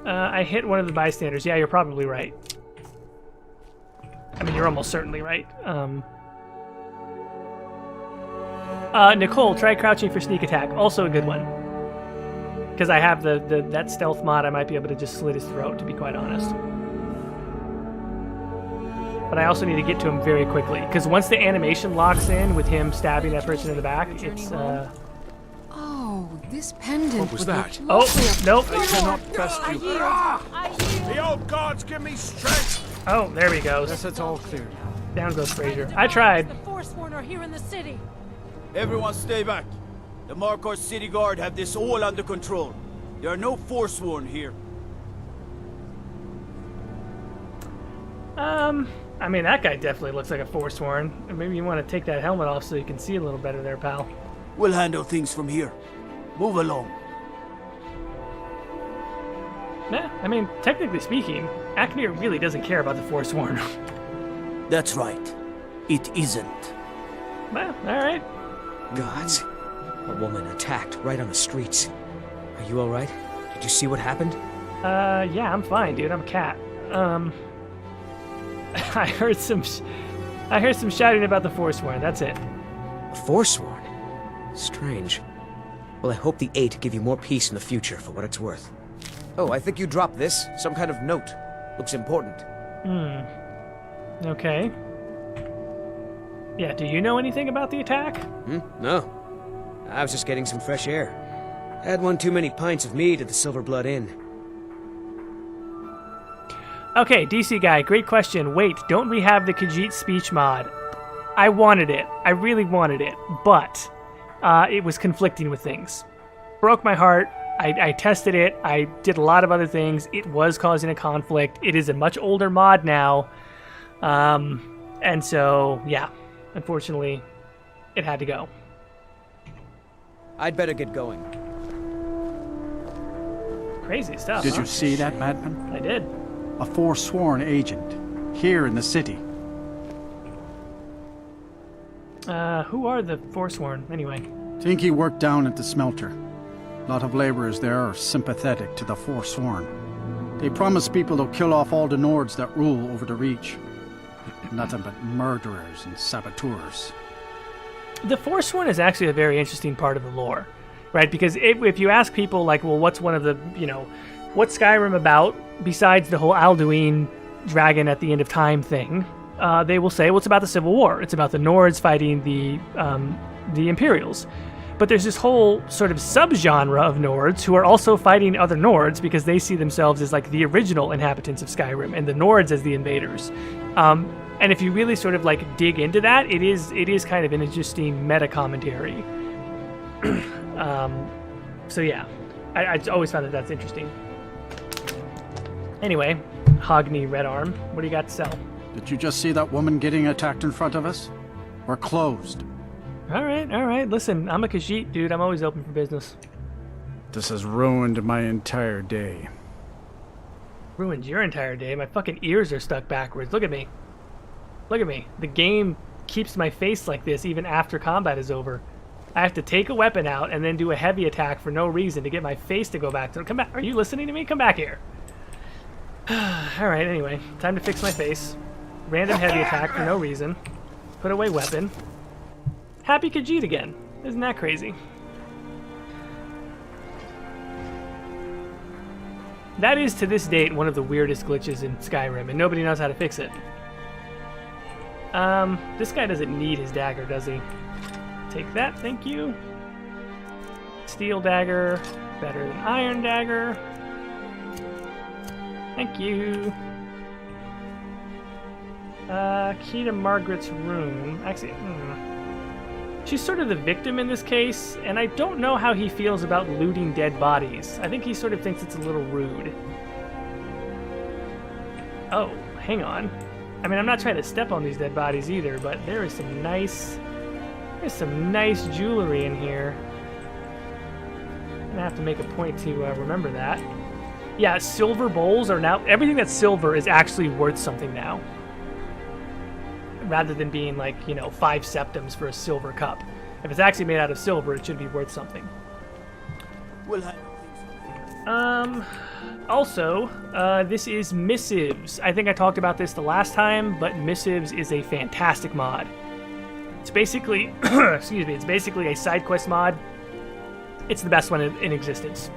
Speaker 1: I hit one of the bystanders. Yeah, you're probably right. I mean, you're almost certainly right. Nicole, try crouching for sneak attack. Also a good one. Because I have that stealth mod, I might be able to just slit his throat, to be quite honest. But I also need to get to him very quickly. Because once the animation locks in with him stabbing that person in the back, it's...
Speaker 4: Oh, this pendant
Speaker 6: What was
Speaker 4: would
Speaker 6: that?
Speaker 4: look
Speaker 1: Oh, nope.
Speaker 6: I cannot trust you.
Speaker 5: The old gods give me strength!
Speaker 1: Oh, there he goes.
Speaker 6: Yes, it's all clear.
Speaker 1: Down goes Fraser. I tried.
Speaker 3: The Forsworn are here in the city.
Speaker 5: Everyone stay back. The Markarth City Guard have this all under control. There are no Forsworn here.
Speaker 1: I mean, that guy definitely looks like a Forsworn. Maybe you want to take that helmet off so you can see a little better there, pal.
Speaker 5: We'll handle things from here. Move along.
Speaker 1: Nah, I mean, technically speaking, Aknir really doesn't care about the Forsworn.
Speaker 5: That's right. It isn't.
Speaker 1: Well, alright.
Speaker 7: Gods. A woman attacked right on the streets. Are you alright? Did you see what happened?
Speaker 1: Yeah, I'm fine, dude. I'm a cat. I heard some shouting about the Forsworn. That's it.
Speaker 7: A Forsworn? Strange. Well, I hope the Eight give you more peace in the future for what it's worth. Oh, I think you dropped this. Some kind of note. Looks important.
Speaker 1: Okay. Yeah, do you know anything about the attack?
Speaker 7: No. I was just getting some fresh air. Had one too many pints of mead at the Silver Blood Inn.
Speaker 1: Okay, DC guy, great question. Wait, don't we have the Khajiit speech mod? I wanted it. I really wanted it. But it was conflicting with things. Broke my heart. I tested it. I did a lot of other things. It was causing a conflict. It is a much older mod now. And so, yeah, unfortunately, it had to go.
Speaker 7: I'd better get going.
Speaker 1: Crazy stuff.
Speaker 6: Did
Speaker 1: huh?
Speaker 6: you see that, madman?
Speaker 1: I did.
Speaker 6: A Forsworn agent. Here in the city.
Speaker 1: Who are the Forsworn, anyway?
Speaker 6: Think he worked down at the smelter. A lot of laborers there are sympathetic to the Forsworn. They promise people they'll kill off all the Nords that rule over the Reach. Nothing but murderers and saboteurs.
Speaker 1: The Forsworn is actually a very interesting part of the lore, right? Because if you ask people, like, well, what's one of the, what's Skyrim about besides the whole Alduin dragon at the end of time thing, they will say, well, it's about the Civil War. It's about the Nords fighting the Imperials. But there's this whole sort of subgenre of Nords who are also fighting other Nords because they see themselves as like the original inhabitants of Skyrim and the Nords as the invaders. And if you really sort of like dig into that, it is kind of an interesting meta commentary. So yeah, I always found that that's interesting. Anyway, Hogni Red Arm, what do you got to sell?
Speaker 6: Did you just see that woman getting attacked in front of us? We're closed.
Speaker 1: All right. Listen, I'm a Khajiit, dude. I'm always open for business.
Speaker 6: This has ruined my entire day.
Speaker 1: Ruined your entire day. My fucking ears are stuck backwards. Look at me. Look at me. The game keeps my face like this even after combat is over. I have to take a weapon out and then do a heavy attack for no reason to get my face to go back to... Come back. Are you listening to me? Come back here. Alright, anyway. Time to fix my face. Random heavy attack for no reason. Put away weapon. Happy Khajiit again. Isn't that crazy? That is, to this date, one of the weirdest glitches in Skyrim, and nobody knows how to fix it. This guy doesn't need his dagger, does he? Take that, thank you. Steel dagger, better than iron dagger. Thank you. Key to Margaret's room. Actually, she's sort of the victim in this case, and I don't know how he feels about looting dead bodies. I think he sort of thinks it's a little rude. Oh, hang on. I mean, I'm not trying to step on these dead bodies either, but there's some nice jewelry in here. I'm gonna have to make a point to remember that. Yeah, silver bowls are now, everything that's silver is actually worth something now. Rather than being like, 5 septims for a silver cup. If it's actually made out of silver, it should be worth something. Also, this is Missives. I think I talked about this the last time, but Missives is a fantastic mod. It's basically, excuse me, it's basically a side quest mod. It's the best one in existence.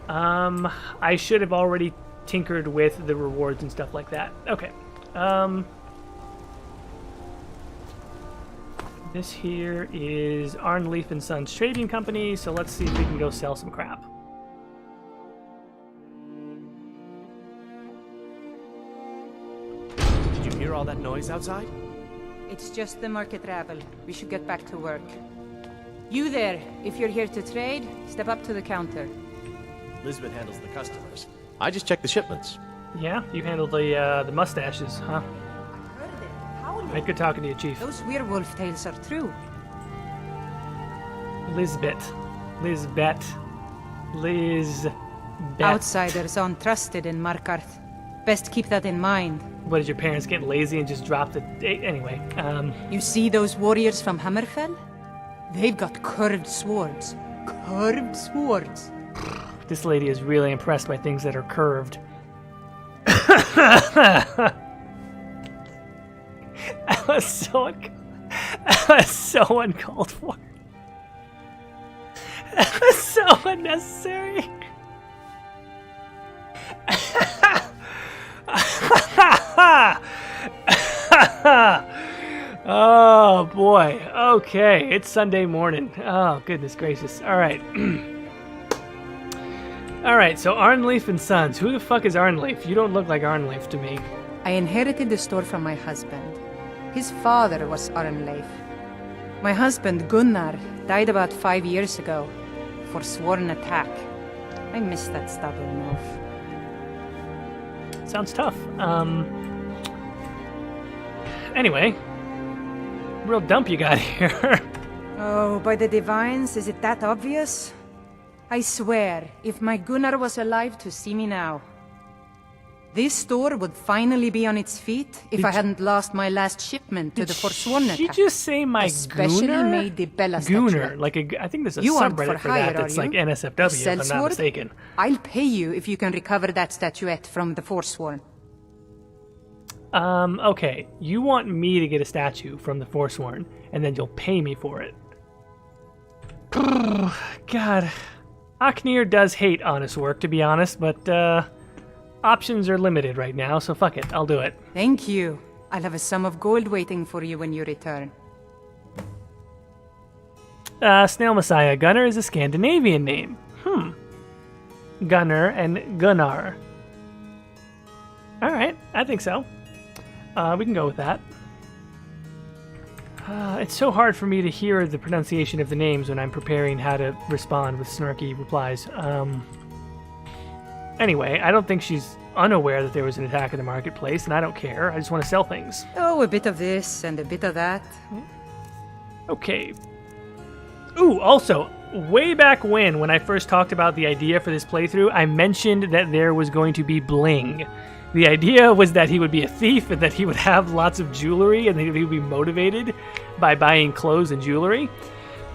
Speaker 1: I should have already tinkered with the rewards and stuff like that. Okay. This here is Arnleif and Sons Trading Company, so let's see if we can go sell some crap.
Speaker 8: Did you hear all that noise outside?
Speaker 3: It's just the market rabble. We should get back to work. You there, if you're here to trade, step up to the counter.
Speaker 8: Lisbeth handles the customers. I just check the shipments.
Speaker 1: Yeah, you handle the mustaches, huh?
Speaker 3: Heard it. Howling.
Speaker 1: Right, good talking to you, Chief.
Speaker 3: Those werewolf tales are true.
Speaker 1: Lisbeth.
Speaker 3: Outsiders untrusted in Markarth. Best keep that in mind.
Speaker 1: What, did your parents get lazy and just drop the... Anyway,
Speaker 3: You see those warriors from Hammerfell? They've got curved swords. Curved swords.
Speaker 1: This lady is really impressed by things that are curved. That was so uncalled for. That was so unnecessary. Oh boy. Okay, it's Sunday morning. Oh goodness gracious. All right. All right, so Arnleif and Sons. Who the fuck is Arnleif? You don't look like Arnleif to me.
Speaker 3: I inherited the store from my husband. His father was Arnleif. My husband, Gunnar, died about 5 years ago. Forsworn attack. I miss that stubborn oaf.
Speaker 1: Sounds tough. Anyway, real dump you got here.
Speaker 3: Oh, by the divines, is it that obvious? I swear, if my Gunnar was alive to see me now, this store would finally be on its feet if I hadn't lost my last shipment to the Forsworn attack.
Speaker 1: Did you just say my
Speaker 3: Especially
Speaker 1: Gunnar?
Speaker 3: made the Bella
Speaker 1: Gunnar,
Speaker 3: statuette.
Speaker 1: I think there's a
Speaker 3: You aren't
Speaker 1: subreddit
Speaker 3: for
Speaker 1: for that
Speaker 3: hire,
Speaker 1: that's
Speaker 3: are
Speaker 1: like
Speaker 3: you?
Speaker 1: NSFW, if I'm not
Speaker 3: Sellsword?
Speaker 1: mistaken.
Speaker 3: I'll pay you if you can recover that statuette from the Forsworn.
Speaker 1: Okay, you want me to get a statue from the Forsworn, and then you'll pay me for it. God, Aknir does hate honest work, to be honest, but options are limited right now, so fuck it, I'll do it.
Speaker 3: Thank you. I'll have a sum of gold waiting for you when you return.
Speaker 1: Snail Messiah, Gunnar is a Scandinavian name. Gunnar and Gunnar. Alright, I think so. We can go with that. It's so hard for me to hear the pronunciation of the names when I'm preparing how to respond with snarky replies. Anyway, I don't think she's unaware that there was an attack in the marketplace, and I don't care. I just want to sell things.
Speaker 3: Oh, a bit of this and a bit of that.
Speaker 1: Okay. Ooh, also, way back when I first talked about the idea for this playthrough, I mentioned that there was going to be bling. The idea was that he would be a thief and that he would have lots of jewelry and that he would be motivated by buying clothes and jewelry.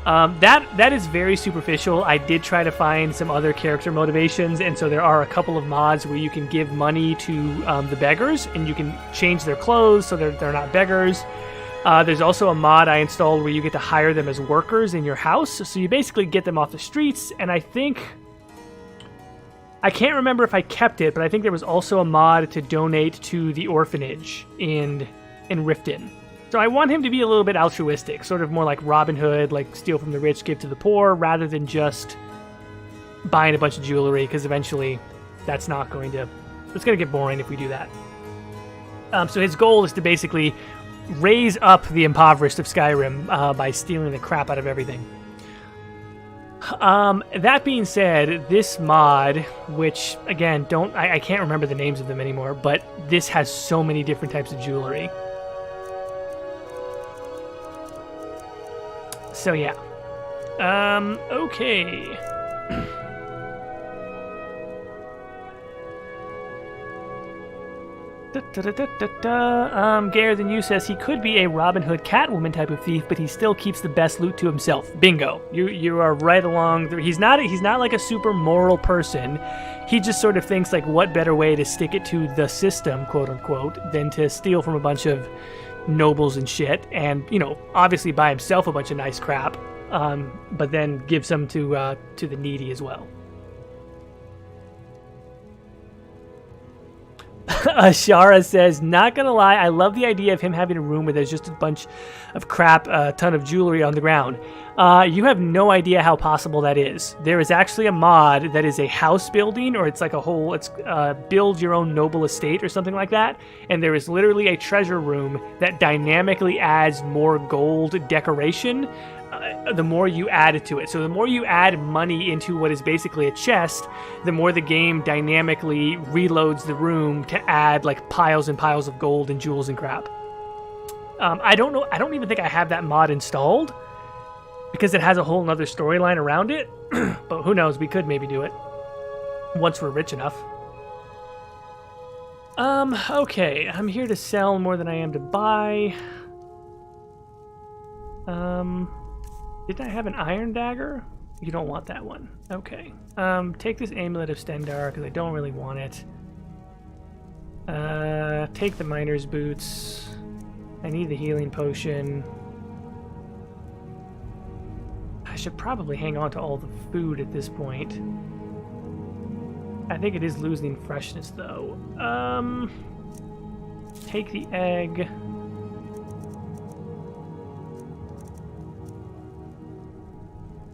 Speaker 1: That is very superficial. I did try to find some other character motivations, and so there are a couple of mods where you can give money to the beggars, and you can change their clothes so they're not beggars. There's also a mod I installed where you get to hire them as workers in your house, so you basically get them off the streets, and I can't remember if I kept it, but I think there was also a mod to donate to the orphanage in Riften. So I want him to be a little bit altruistic, sort of more like Robin Hood, like steal from the rich, give to the poor, rather than just buying a bunch of jewelry, because eventually it's going to get boring if we do that. So his goal is to basically raise up the impoverished of Skyrim by stealing the crap out of everything. That being said, this mod, which again, I can't remember the names of them anymore, but this has so many different types of jewelry. So yeah. Okay. Gayer Than You says he could be a Robin Hood Catwoman type of thief, but he still keeps the best loot to himself. Bingo. You are right along. He's not like a super moral person. He just sort of thinks like, what better way to stick it to the system, quote unquote, than to steal from a bunch of nobles and shit, and obviously buy himself a bunch of nice crap, but then give some to the needy as well. Shara says, not gonna lie, I love the idea of him having a room where there's just a bunch of crap, a ton of jewelry on the ground. You have no idea how possible that is. There is actually a mod that is a house building, or it's like it's build your own noble estate or something like that, and there is literally a treasure room that dynamically adds more gold decoration the more you add to it. So the more you add money into what is basically a chest, the more the game dynamically reloads the room to add like piles and piles of gold and jewels and crap. I don't even think I have that mod installed because it has a whole nother storyline around it. But who knows, we could maybe do it once we're rich enough. Okay, I'm here to sell more than I am to buy. Did I have an iron dagger? You don't want that one. Okay. Take this amulet of Stendar because I don't really want it. Take the miner's boots. I need the healing potion. I should probably hang on to all the food at this point. I think it is losing freshness though. Take the egg.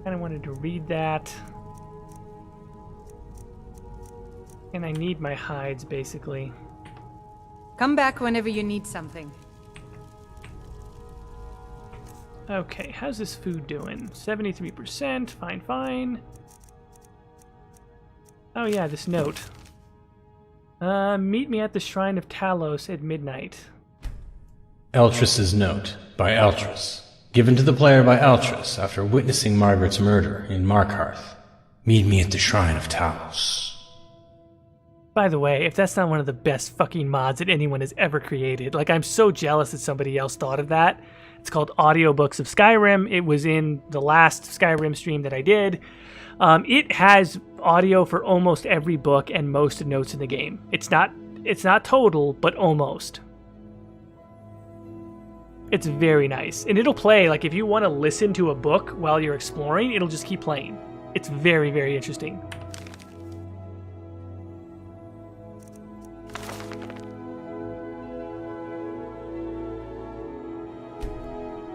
Speaker 1: Kind of wanted to read that. And I need my hides, basically.
Speaker 3: Come back whenever you need something.
Speaker 1: Okay, how's this food doing? 73%, fine. Oh yeah, this note. Meet me at the Shrine of Talos at midnight.
Speaker 9: Eltras's note, by Eltras. Given to the player by Eltras after witnessing Margaret's murder in Markarth. Meet me at the Shrine of Talos.
Speaker 1: By the way, if that's not one of the best fucking mods that anyone has ever created, like I'm so jealous that somebody else thought of that. It's called Audiobooks of Skyrim. It was in the last Skyrim stream that I did. It has audio for almost every book and most notes in the game. It's not total, but almost. It's very nice. And it'll play, like if you want to listen to a book while you're exploring, it'll just keep playing. It's very, very interesting.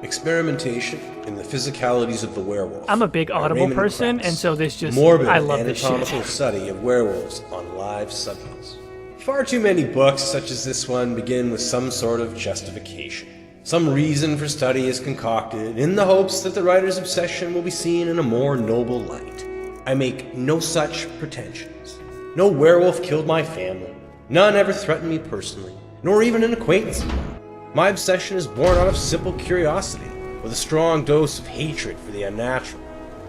Speaker 10: Experimentation in the physicalities of the werewolf.
Speaker 1: I'm a big Audible person, and so this just,
Speaker 10: morbid
Speaker 1: I love this shit.
Speaker 10: Anatomical study of werewolves on live subjects. Far too many books such as this one begin with some sort of justification. Some reason for study is concocted in the hopes that the writer's obsession will be seen in a more noble light. I make no such pretensions. No werewolf killed my family. None ever threatened me personally, nor even an acquaintance of mine. My obsession is born out of simple curiosity, with a strong dose of hatred for the unnatural.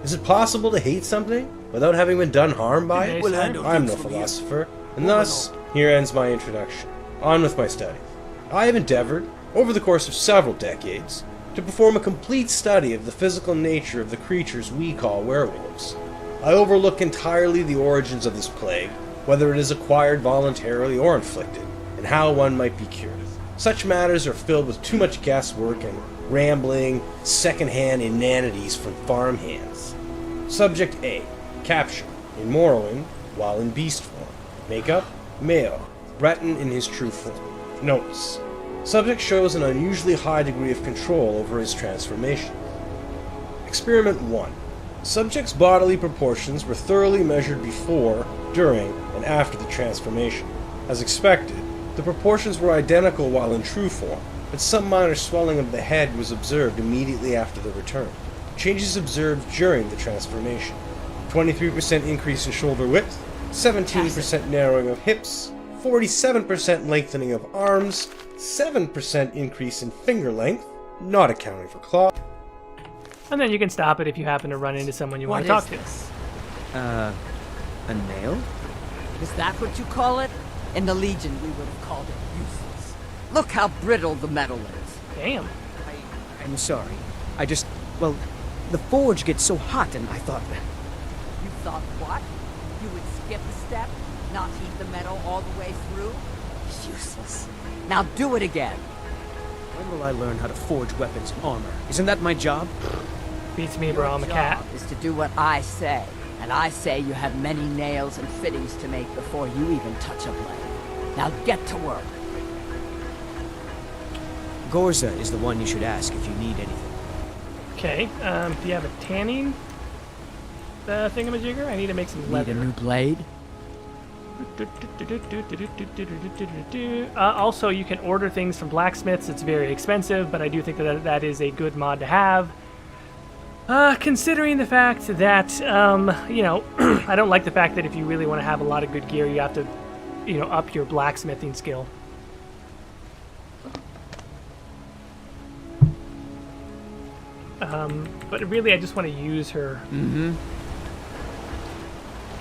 Speaker 10: Is it possible to hate something without having been done harm by it? I'm no philosopher, and thus, here ends my introduction. On with my study. I have endeavored, over the course of several decades, to perform a complete study of the physical nature of the creatures we call werewolves. I overlook entirely the origins of this plague, whether it is acquired voluntarily or inflicted, and how one might be cured. Such matters are filled with too much guesswork and rambling, second-hand inanities from farmhands. Subject A. Capture. In Morrowind, while in beast form. Makeup. Male. Breton in his true form. Notes. Subject shows an unusually high degree of control over his transformation. Experiment 1. Subject's bodily proportions were thoroughly measured before, during, and after the transformation. As expected, the proportions were identical while in true form, but some minor swelling of the head was observed immediately after the return. Changes observed during the transformation. 23% increase in shoulder width, 17% narrowing of hips, 47% lengthening of arms, 7% increase in finger length, not accounting for claw.
Speaker 1: And then you can stop it if you happen to run into someone you want to talk to.
Speaker 7: A nail?
Speaker 11: Is that what you call it? In the Legion, we would have called it useless. Look how brittle the metal is.
Speaker 1: Damn.
Speaker 7: I'm sorry. I just... well, the forge gets so hot and I thought...
Speaker 11: You thought what? You would skip a step? Not heat the metal all the way through? Useless. Now do it again.
Speaker 7: When will I learn how to forge weapons and armor? Isn't that my job?
Speaker 1: Beats me, bro. I'm a cat.
Speaker 11: Is to do what I say. And I say you have many nails and fittings to make before you even touch a blade. Now get to work.
Speaker 7: Gorza is the one you should ask if you need anything.
Speaker 1: Okay, do you have a tanning thingamajigger? I need to make some leather.
Speaker 11: Need a new blade?
Speaker 1: Also, you can order things from blacksmiths. It's very expensive, but I do think that that is a good mod to have. Considering the fact that, you know, I don't like the fact that if you really want to have a lot of good gear, you have to, you know, up your blacksmithing skill. But really, I just want to use her.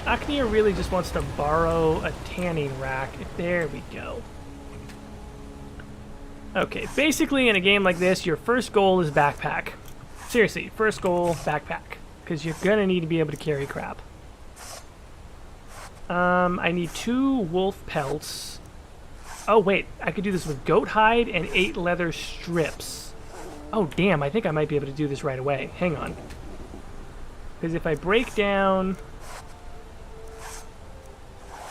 Speaker 1: Aknir really just wants to borrow a tanning rack. There we go. Okay, basically in a game like this, your first goal is backpack. Seriously, first goal, backpack. Because you're going to need to be able to carry crap. I need 2 wolf pelts. Oh wait, I could do this with goat hide and 8 leather strips. Oh damn, I think I might be able to do this right away. Hang on. Because if I break down...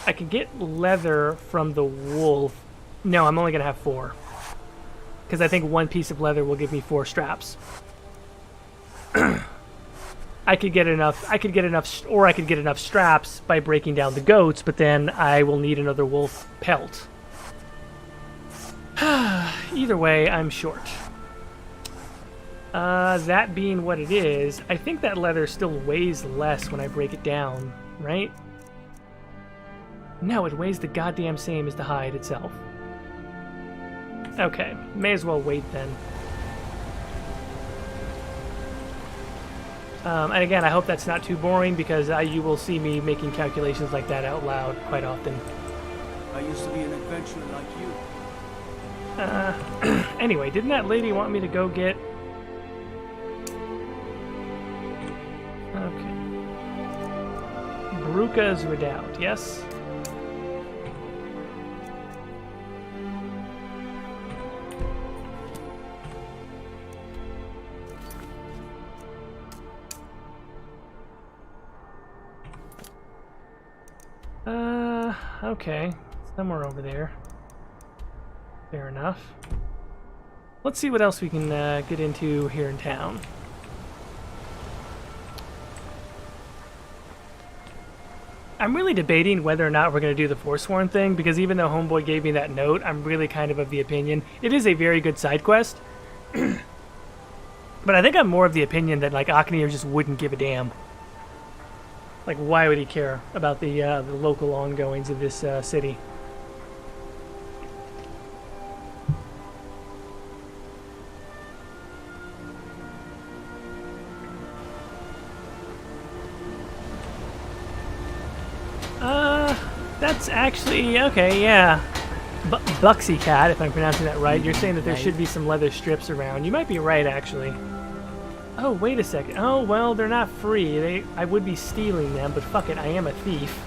Speaker 1: I can get leather from the wolf. No, I'm only going to have 4. Because I think 1 piece of leather will give me 4 straps. I could get enough, or I could get enough straps by breaking down the goats, but then I will need another wolf pelt. Either way, I'm short. That being what it is, I think that leather still weighs less when I break it down, right? No, it weighs the goddamn same as the hide itself. Okay, may as well wait then. And again, I hope that's not too boring because you will see me making calculations like that out loud quite often.
Speaker 5: I used to be an adventurer like you.
Speaker 1: Anyway, didn't that lady want me to go get... Okay. Bruka's Redoubt, yes? Okay. Somewhere over there. Fair enough. Let's see what else we can get into here in town. I'm really debating whether or not we're going to do the Forsworn thing, because even though Homeboy gave me that note, I'm really kind of the opinion. It is a very good side quest. But I think I'm more of the opinion that, like, Aknir just wouldn't give a damn. Like, why would he care about the local ongoings of this city? That's actually... okay, yeah. Buxy Cat, if I'm pronouncing that right. You're saying that there should be some leather strips around. You might be right, actually. Oh, wait a second. Oh, well, they're not free. I would be stealing them, but fuck it, I am a thief.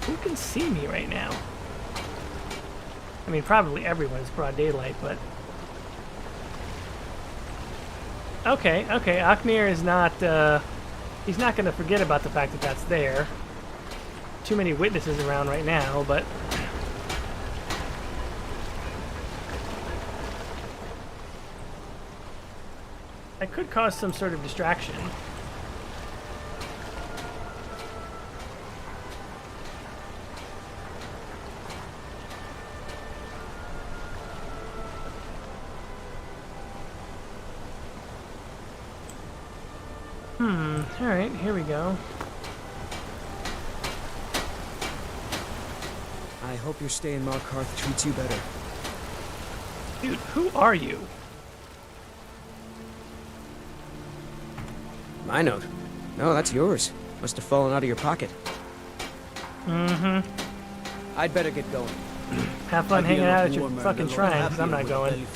Speaker 1: Who can see me right now? I mean, probably everyone. It's broad daylight, but... Okay, Aknir is not, he's not going to forget about the fact that that's there. Too many witnesses around right now, but... I could cause some sort of distraction. Alright, here we go.
Speaker 7: I hope your stay in Markarth treats you better.
Speaker 1: Dude, who are you?
Speaker 7: My note? No, that's yours. Must have fallen out of your pocket. I'd better get going.
Speaker 1: Have fun hanging out at your fucking shrine, because I'm not going.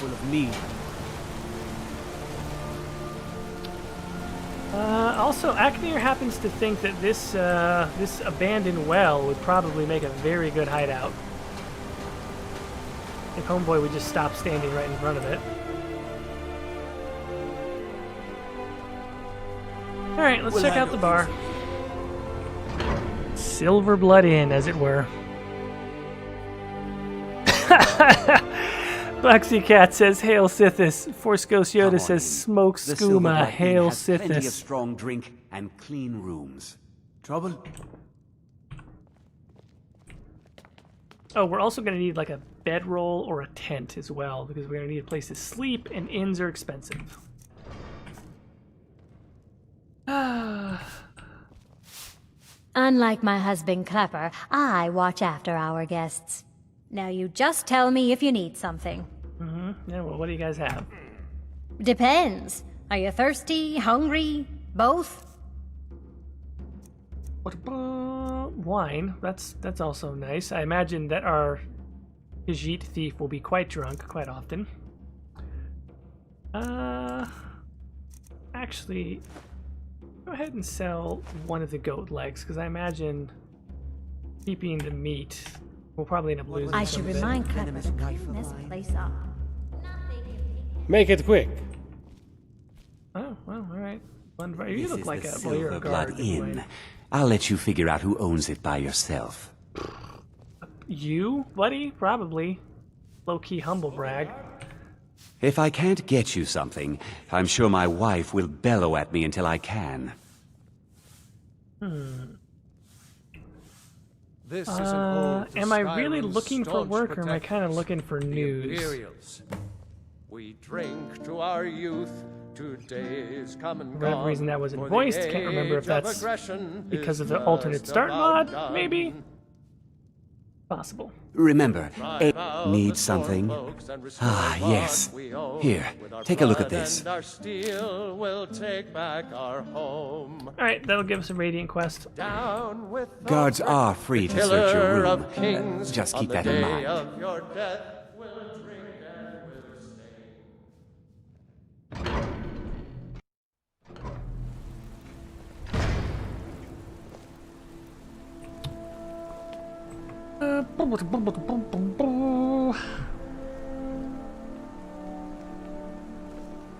Speaker 1: Also, Aknir happens to think that this this abandoned well would probably make a very good hideout. If Homeboy would just stop standing right in front of it. Alright, let's check out the bar. Silver Blood Inn, as it were. Buxy Cat says, Hail Sithis. Force Ghost Yoda says, Smoke Skooma. Hail
Speaker 12: Plenty of
Speaker 1: Sithis.
Speaker 12: strong drink and clean rooms. Trouble?
Speaker 1: Oh, we're also going to need like a bedroll or a tent as well, because we're going to need a place to sleep, and inns are expensive.
Speaker 13: Unlike my husband Clapper, I watch after our guests. Now you just tell me if you need something.
Speaker 1: Yeah, well, what do you guys have?
Speaker 13: Depends. Are you thirsty, hungry, both?
Speaker 1: What wine? That's also nice. I imagine that our Khajiit Thief will be quite drunk quite often. Actually, go ahead and sell one of the goat legs, because I imagine keeping the meat we'll probably end up losing.
Speaker 13: I should remind Clapper to clean this place up.
Speaker 10: Make it quick.
Speaker 1: Oh, well, alright. You
Speaker 12: This
Speaker 1: look
Speaker 12: is
Speaker 1: like
Speaker 12: the
Speaker 1: a
Speaker 12: Silver
Speaker 1: guard.
Speaker 12: Blood Inn.
Speaker 1: Anyway.
Speaker 12: I'll let you figure out who owns it by yourself.
Speaker 1: You, buddy? Probably. Low-key humble brag.
Speaker 12: If I can't get you something, I'm sure my wife will bellow at me until I can.
Speaker 8: This is an ode to
Speaker 1: Am I really
Speaker 8: Skyrim's
Speaker 1: looking for
Speaker 8: staunch
Speaker 1: work, or am I kind of
Speaker 8: protectors,
Speaker 1: looking for
Speaker 8: the
Speaker 1: news?
Speaker 8: Imperials. We drink to our youth. Today's come and
Speaker 1: For whatever reason that wasn't
Speaker 8: for the
Speaker 1: voiced, can't remember if
Speaker 8: age of
Speaker 1: that's
Speaker 8: aggression
Speaker 1: because of
Speaker 8: is
Speaker 1: the alternate
Speaker 8: just
Speaker 1: start
Speaker 8: about
Speaker 1: mod,
Speaker 8: done.
Speaker 1: maybe? Possible.
Speaker 12: Remember,
Speaker 8: Drive
Speaker 12: it
Speaker 8: out the
Speaker 12: needs
Speaker 8: storm
Speaker 12: something.
Speaker 8: folks and restore
Speaker 12: Ah,
Speaker 8: what
Speaker 12: yes.
Speaker 8: we own.
Speaker 12: Here,
Speaker 8: With our
Speaker 12: take a look at
Speaker 8: blood
Speaker 12: this.
Speaker 8: and our steel will take back our home.
Speaker 1: Alright, that'll give us a Radiant quest.
Speaker 8: Down with the
Speaker 12: Guards are free to search your
Speaker 8: killer
Speaker 12: room.
Speaker 8: of kings.
Speaker 12: Just
Speaker 8: On
Speaker 12: keep
Speaker 8: the
Speaker 12: that in
Speaker 8: day
Speaker 12: mind.
Speaker 8: of your death, we'll drink and we'll stay.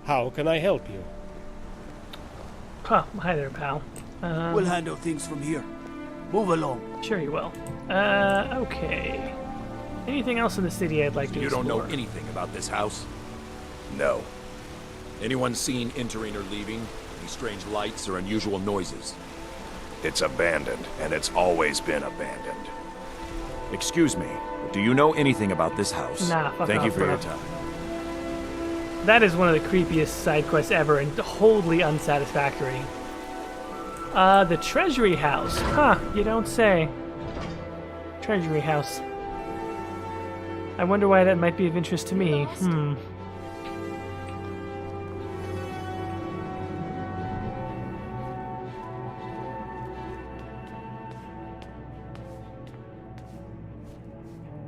Speaker 10: How can I help you?
Speaker 1: Huh, hi there, pal.
Speaker 5: We'll handle things from here. Move along.
Speaker 1: Sure you will. Okay. Anything else in the city I'd like to
Speaker 14: You
Speaker 1: explore?
Speaker 14: don't know anything about this house? No. Anyone seen entering or leaving? Any strange lights or unusual noises?
Speaker 15: It's abandoned, and it's always been abandoned.
Speaker 14: Excuse me, do you know anything about this house?
Speaker 1: Nah, fuck
Speaker 14: Thank you
Speaker 1: off,
Speaker 14: for your
Speaker 1: bro.
Speaker 14: time.
Speaker 1: That is one of the creepiest side quests ever and wholly unsatisfactory. The Treasury House. Huh, you don't say. Treasury House. I wonder why that might be of interest to me.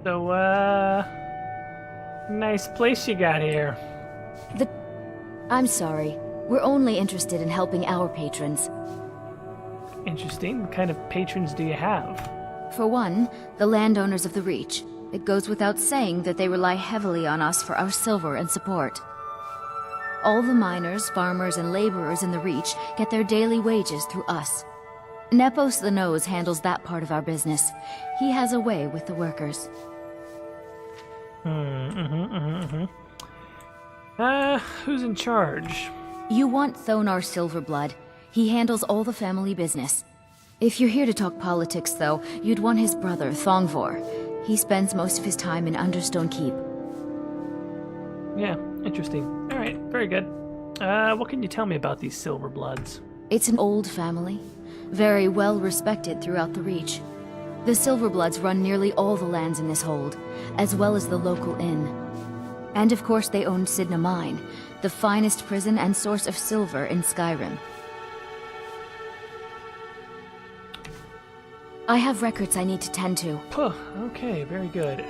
Speaker 1: So, nice place you got here.
Speaker 13: I'm sorry. We're only interested in helping our patrons.
Speaker 1: Interesting. What kind of patrons do you have?
Speaker 13: For one, the landowners of the Reach. It goes without saying that they rely heavily on us for our silver and support. All the miners, farmers, and laborers in the Reach get their daily wages through us. Nepos the Nose handles that part of our business. He has a way with the workers.
Speaker 1: Who's in charge?
Speaker 13: You want Thonar Silverblood. He handles all the family business. If you're here to talk politics, though, you'd want his brother, Thongvor. He spends most of his time in Understone Keep.
Speaker 1: Yeah, interesting. Alright, very good. What can you tell me about these Silverbloods?
Speaker 13: It's an old family, very well respected throughout the Reach. The Silverbloods run nearly all the lands in this hold, as well as the local inn. And of course they own Sidna Mine, the finest prison and source of silver in Skyrim. I have records I need to tend to.
Speaker 1: Okay, very good.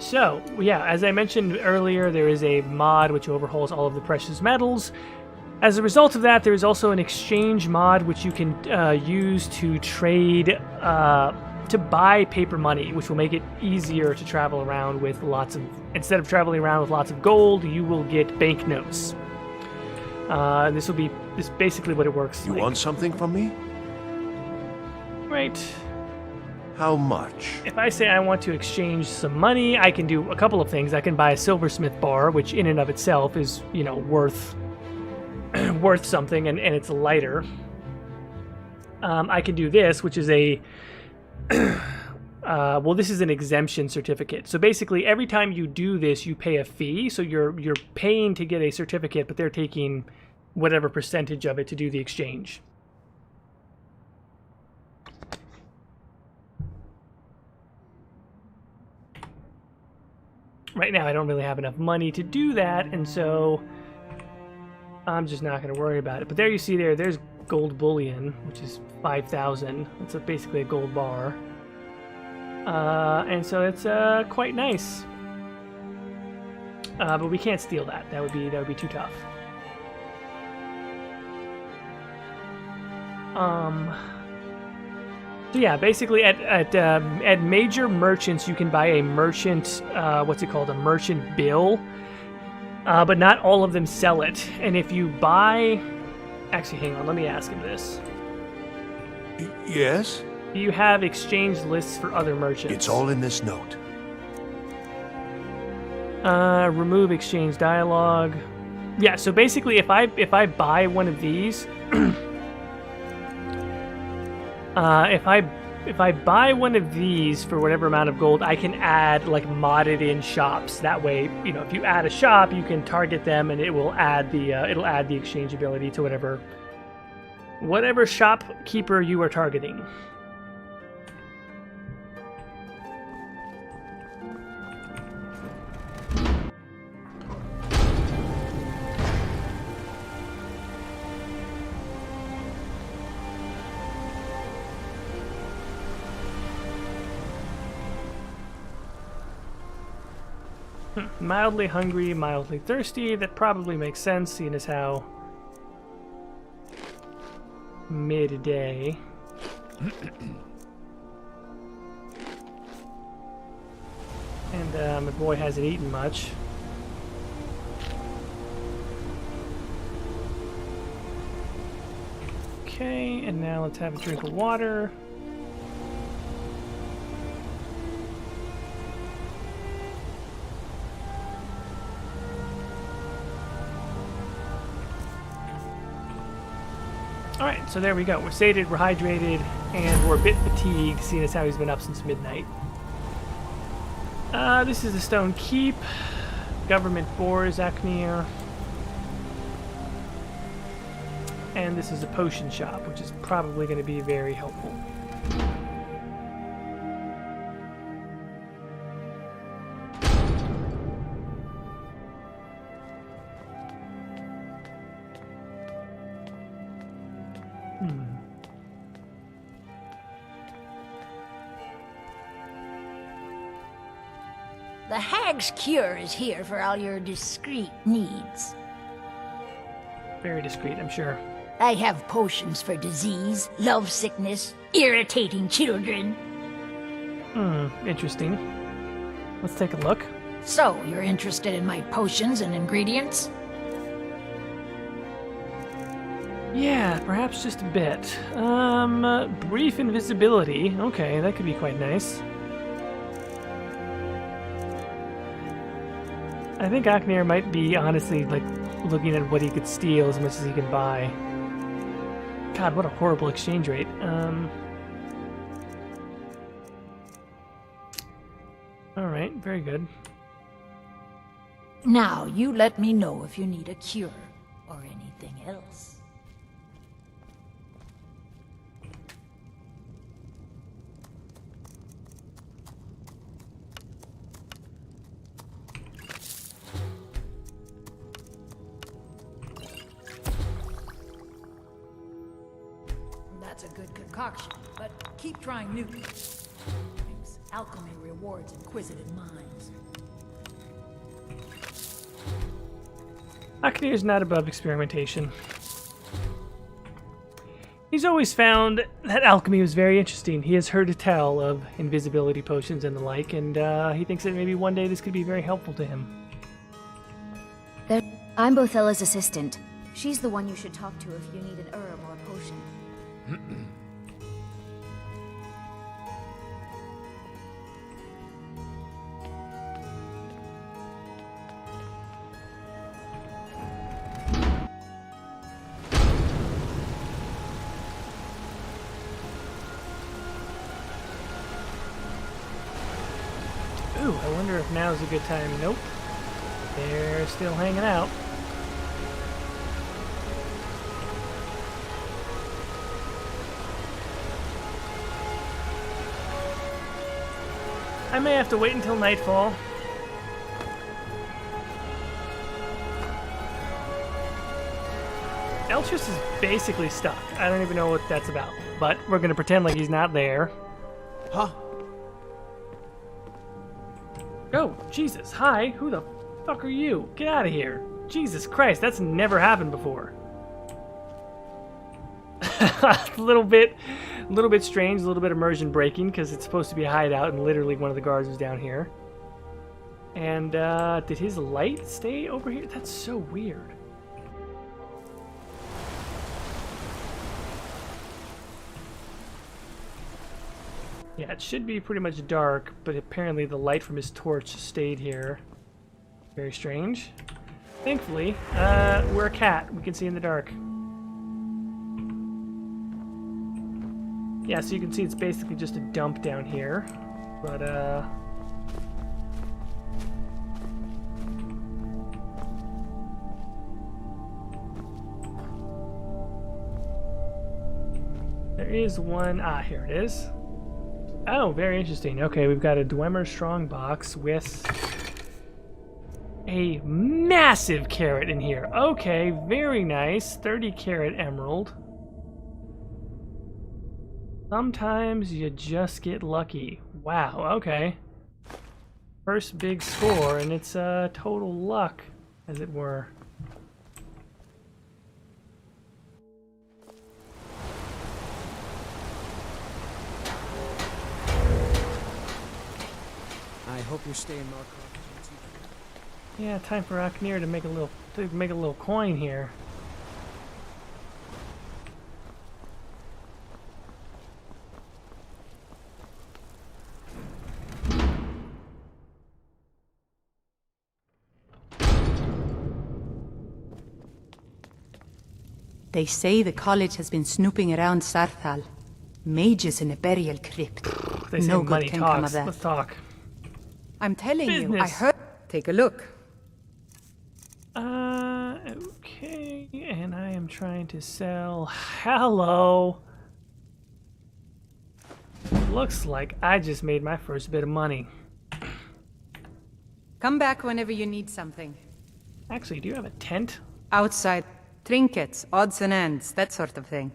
Speaker 1: So, yeah, as I mentioned earlier, there is a mod which overhauls all of the precious metals. As a result of that, there is also an exchange mod which you can use to trade, to buy paper money, which will make it easier to travel around with lots of... Instead of traveling around with lots of gold, you will get banknotes. This is basically what it works like.
Speaker 15: You want something from me?
Speaker 1: Right.
Speaker 15: How much?
Speaker 1: If I say I want to exchange some money, I can do a couple of things. I can buy a silversmith bar, which in and of itself is, you know, worth something, and it's lighter. I can do this, which is a... well, this is an exemption certificate. So basically, every time you do this, you pay a fee. So you're paying to get a certificate, but they're taking whatever percentage of it to do the exchange. Right now, I don't really have enough money to do that, and so I'm just not going to worry about it. But there you see there's gold bullion, which is 5,000. It's basically a gold bar. And so it's quite nice. But we can't steal that. That would be too tough. So yeah, basically at major merchants you can buy a merchant, what's it called, a merchant bill, but not all of them sell it. And if you buy, actually, hang on, let me ask him this.
Speaker 15: Yes?
Speaker 1: Do you have exchange lists for other merchants?
Speaker 15: It's all in this note.
Speaker 1: Remove exchange dialogue. Yeah, so basically if I buy one of these, if I buy one of these for whatever amount of gold, I can add like modded in shops. That way, you know, if you add a shop, you can target them and it will add the exchangeability to whatever shopkeeper you are targeting. Mildly hungry, mildly thirsty. That probably makes sense, seeing as how midday. And my boy hasn't eaten much. Okay, and now let's have a drink of water. Alright, so there we go. We're sated, we're hydrated, and we're a bit fatigued, seeing as how he's been up since midnight. This is the Stone Keep. Government Boars, Aknir. And this is a potion shop, which is probably going to be very helpful.
Speaker 16: The Hag's Cure is here for all your discreet needs.
Speaker 1: Very discreet, I'm sure.
Speaker 16: I have potions for disease, love sickness, irritating children.
Speaker 1: Interesting. Let's take a look.
Speaker 16: So, you're interested in my potions and ingredients?
Speaker 1: Yeah, perhaps just a bit. Brief invisibility. Okay, that could be quite nice. I think Aknir might be, honestly, like, looking at what he could steal as much as he can buy. God, what a horrible exchange rate. Alright, very good.
Speaker 16: Now, you let me know if you need a cure or anything else. that's a good concoction, but keep trying new things. Alchemy rewards inquisitive minds.
Speaker 1: Aknir is not above experimentation. He's always found that alchemy was very interesting. He has heard tell of invisibility potions and the like, and he thinks that maybe one day this could be very helpful to him.
Speaker 13: I'm Bothella's assistant. She's the one you should talk to if you need an herb or a potion.
Speaker 1: Ooh, I wonder if now's a good time. Nope. They're still hanging out. I may have to wait until nightfall. Eltrus is basically stuck. I don't even know what that's about, but we're gonna pretend like he's not there.
Speaker 5: Huh?
Speaker 1: Oh, Jesus. Hi. Who the fuck are you? Get out of here. Jesus Christ, that's never happened before. a little bit strange, a little bit immersion breaking, because it's supposed to be a hideout, and literally one of the guards was down here. And, did his light stay over here? That's so weird. Yeah, it should be pretty much dark, but apparently the light from his torch stayed here. Very strange. Thankfully, we're a cat. We can see in the dark. Yeah, so you can see it's basically just a dump down here. But, there is one. Ah, here it is. Oh, very interesting. Okay, we've got a Dwemer strongbox with a massive carrot in here. Okay, very nice. 30 carat emerald. Sometimes you just get lucky. Wow, okay. First big score, and it's total luck, as it were.
Speaker 7: I hope you're staying Markarth.
Speaker 1: Yeah, time for Aknir to make a little coin here.
Speaker 3: They say the college has been snooping around Sarthal. Mages in a burial crypt.
Speaker 1: They say
Speaker 3: No
Speaker 1: money
Speaker 3: good can come of
Speaker 1: talks.
Speaker 3: that.
Speaker 1: Let's talk.
Speaker 3: I'm telling you, I
Speaker 1: Business.
Speaker 3: heard. Take a look.
Speaker 1: Okay, and I am trying to sell. Hello. Looks like I just made my first bit of money.
Speaker 3: Come back whenever you need something.
Speaker 1: Actually, do you have a tent?
Speaker 3: Outside. Trinkets, odds and ends, that sort of thing.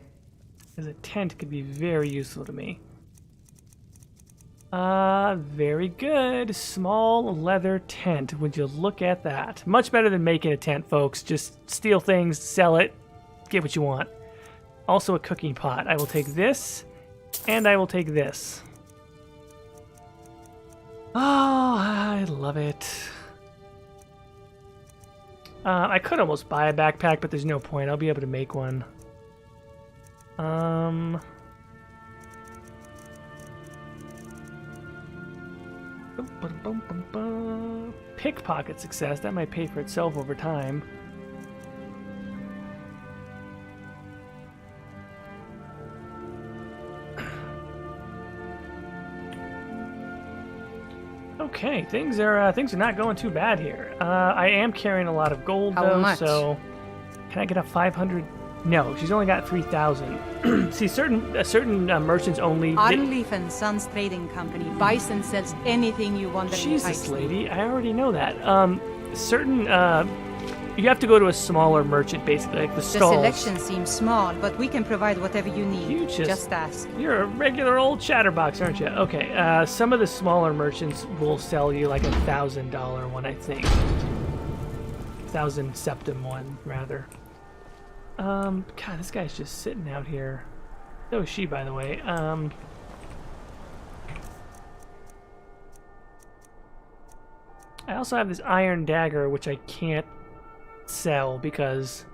Speaker 1: Because a tent could be very useful to me. Very good. Small leather tent. Would you look at that? Much better than making a tent, folks. Just steal things, sell it, get what you want. Also a cooking pot. I will take this, and I will take this. Oh, I love it. I could almost buy a backpack, but there's no point. I'll be able to make one. Pickpocket success. That might pay for itself over time. Okay, things are not going too bad here. I am carrying a lot of gold
Speaker 3: How
Speaker 1: though,
Speaker 3: much?
Speaker 1: so can I get a 500? No, she's only got 3,000. See, certain merchants only.
Speaker 3: Arnleaf and Sons Trading Company buys and sells anything you want.
Speaker 1: Jesus, lady, I already know that. Certain You have to go to a smaller merchant, basically, like the
Speaker 3: The
Speaker 1: stalls.
Speaker 3: selection seems small, but we can provide whatever you need.
Speaker 1: You
Speaker 3: just ask.
Speaker 1: You're a regular old chatterbox, aren't you? Okay, some of the smaller merchants will sell you like $1,000 one, I think. 1,000 septim one, rather. God, this guy's just sitting out here. So is she, by the way. I also have this iron dagger, which I can't sell because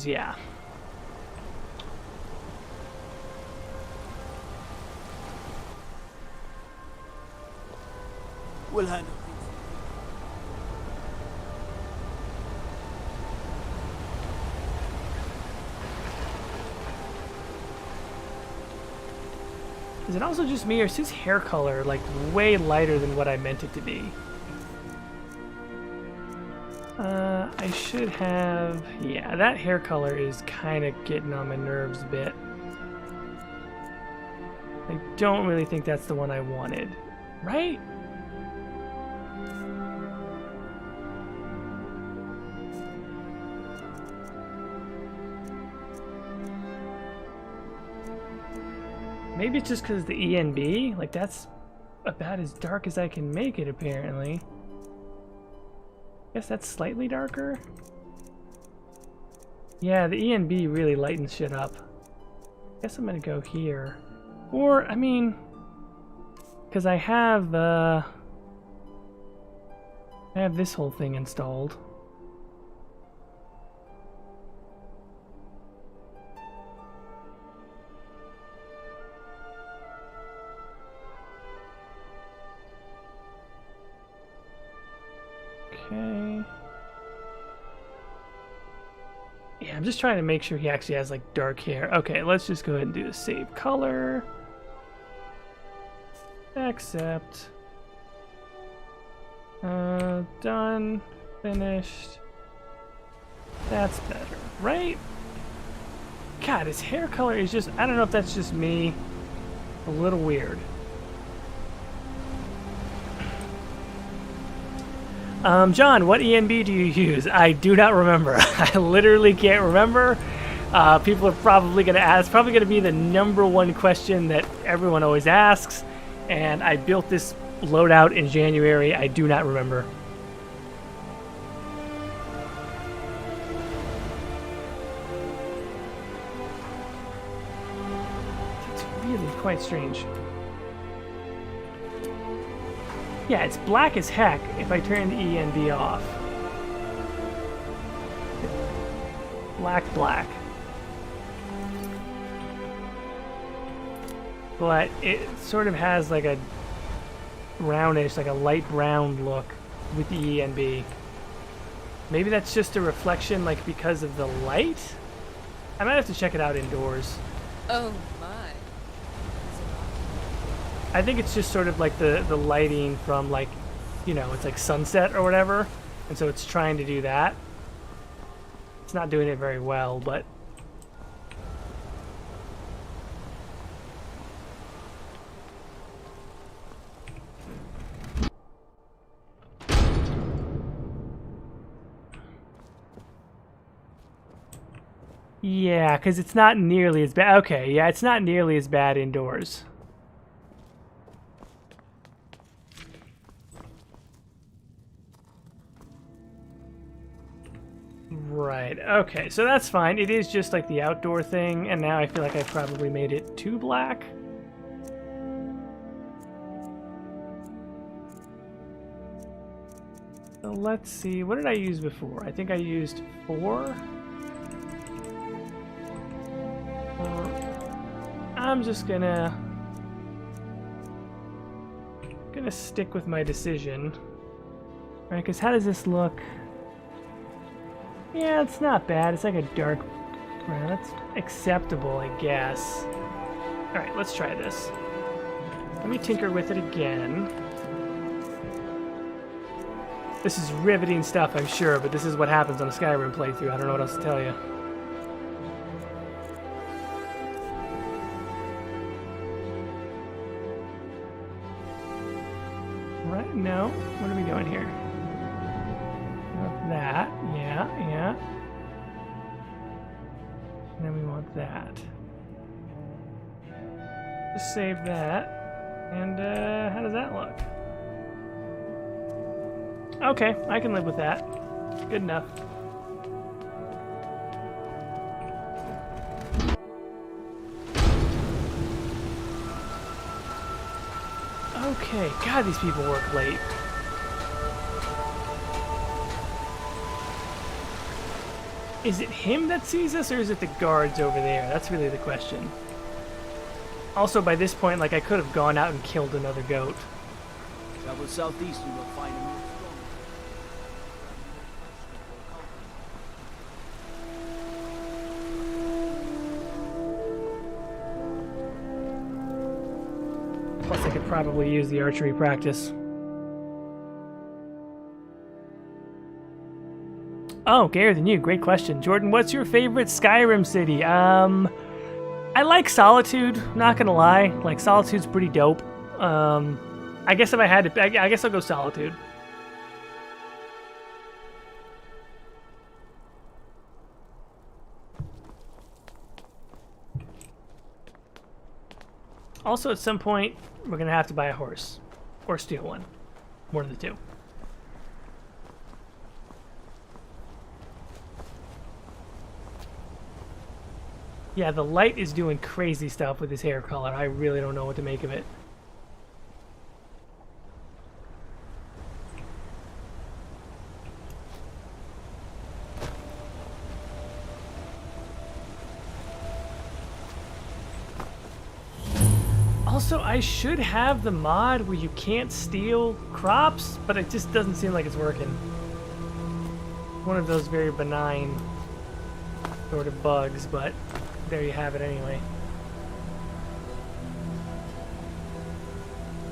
Speaker 1: yeah.
Speaker 5: We'll handle things.
Speaker 1: Is it also just me, or is his hair color like way lighter than what I meant it to be? I should have... Yeah, that hair color is kind of getting on my nerves a bit. I don't really think that's the one I wanted. Right? Maybe it's just because the ENB? Like, that's about as dark as I can make it, apparently. Guess that's slightly darker? Yeah, the ENB really lightens shit up. Guess I'm gonna go here. Or, I mean... Because I have this whole thing installed. Okay. Yeah, I'm just trying to make sure he actually has like dark hair. Okay, let's just go ahead and do the save color. Accept. Done. Finished. That's better, right? God, his hair color is just, I don't know if that's just me. A little weird. John, what ENB do you use? I do not remember. I literally can't remember. People are probably going to ask. Probably going to be the #1 question that everyone always asks. And I built this loadout in January. I do not remember. It's really quite strange. Yeah, it's black as heck if I turn the ENB off. Black, black. But it sort of has like a brownish, like a light brown look with the ENB. Maybe that's just a reflection, like because of the light? I might have to check it out indoors.
Speaker 17: Oh my.
Speaker 1: I think it's just sort of like the lighting from like, you know, it's like sunset or whatever. And so it's trying to do that. It's not doing it very well, but... Yeah, because it's not nearly as bad. Okay, yeah, it's not nearly as bad indoors. Right, okay, so that's fine. It is just like the outdoor thing, and now I feel like I probably made it too black. So let's see, what did I use before? I think I used 4. I'm just gonna stick with my decision. All right, because how does this look? Yeah, it's not bad. It's like a dark brown. That's acceptable, I guess. All right, let's try this. Let me tinker with it again. This is riveting stuff, I'm sure, but this is what happens on a Skyrim playthrough. I don't know what else to tell you. Right? No. What are we doing here? that. Yeah, yeah. And then we want that. Just save that. And how does that look? Okay, I can live with that. Good enough. Okay, God, these people work late. Is it him that sees us, or is it the guards over there? That's really the question. Also, by this point, like, I could have gone out and killed another goat.
Speaker 5: Travel southeast, you will find a new
Speaker 1: Plus, I could probably use the archery practice. Oh, gayer than you. Great question. Jordan, what's your favorite Skyrim city? I like Solitude, not gonna lie. Like, Solitude's pretty dope. I guess if I had to, I guess I'll go Solitude. Also, at some point, we're gonna have to buy a horse. Or steal one. One of the two. Yeah, the light is doing crazy stuff with his hair color. I really don't know what to make of it. Also, I should have the mod where you can't steal crops, but it just doesn't seem like it's working. One of those very benign sort of bugs, but there you have it anyway.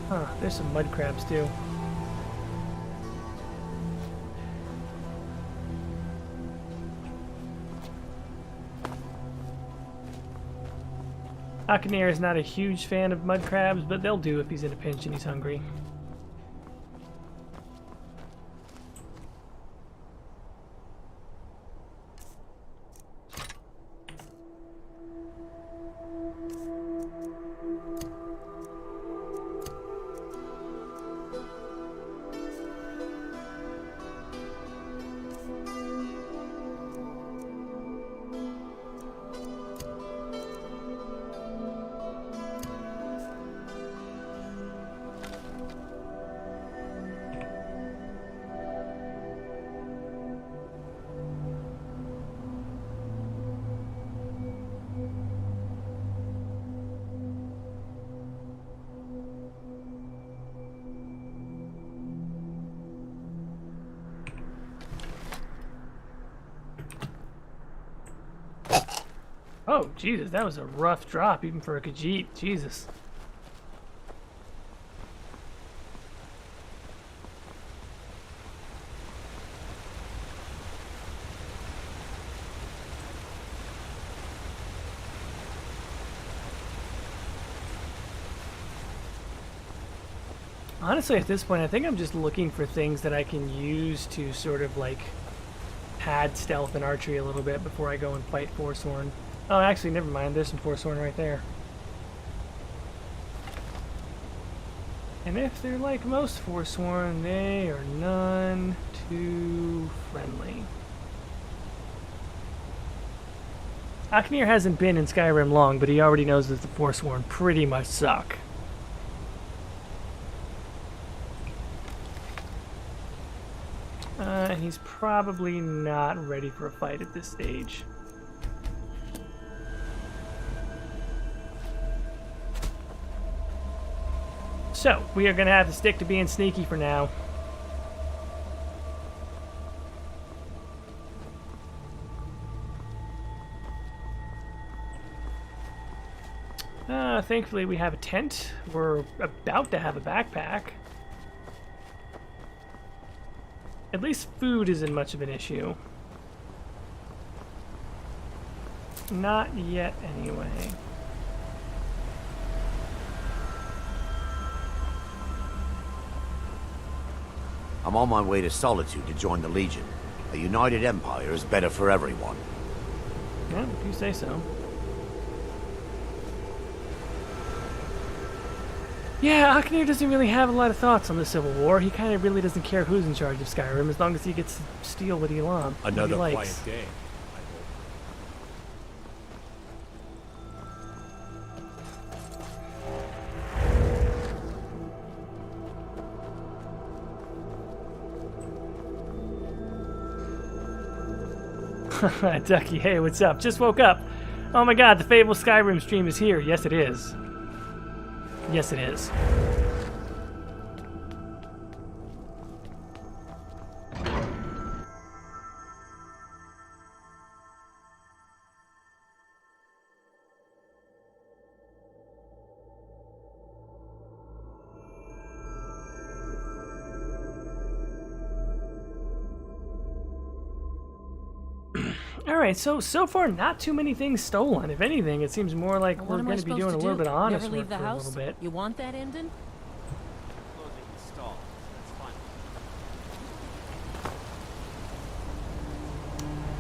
Speaker 1: Huh, there's some mud crabs too. Akinir is not a huge fan of mud crabs, but they'll do if he's in a pinch and he's hungry. Oh, Jesus, that was a rough drop, even for a Khajiit. Jesus. Honestly, at this point, I think I'm just looking for things that I can use to sort of, like, pad stealth and archery a little bit before I go and fight Forsworn. Oh, actually, never mind. There's some Forsworn right there. And if they're like most Forsworn, they are none too friendly. Akinir hasn't been in Skyrim long, but he already knows that the Forsworn pretty much suck. And he's probably not ready for a fight at this stage. So, we are going to have to stick to being sneaky for now. Thankfully, we have a tent. We're about to have a backpack. At least food isn't much of an issue. Not yet, anyway.
Speaker 17: I'm on my way to Solitude to join the Legion. A united empire is better for everyone.
Speaker 1: Yeah, if you say so. Yeah, Aknir doesn't really have a lot of thoughts on the Civil War. He kind of really doesn't care who's in charge of Skyrim as long as he gets to steal what he wants.
Speaker 14: Another
Speaker 1: what he
Speaker 14: quiet
Speaker 1: likes.
Speaker 14: day.
Speaker 1: Ducky, hey, what's up? Just woke up. Oh my god, the fabled Skyrim stream is here. Yes, it is. Yes, it is. Alright, so far not too many things stolen. If anything, it seems more like we're going to be doing a little bit of honest
Speaker 11: Never leave
Speaker 1: work
Speaker 11: the
Speaker 1: for a
Speaker 11: house?
Speaker 1: little bit.
Speaker 11: You want that ending?
Speaker 5: Closing the stall. That's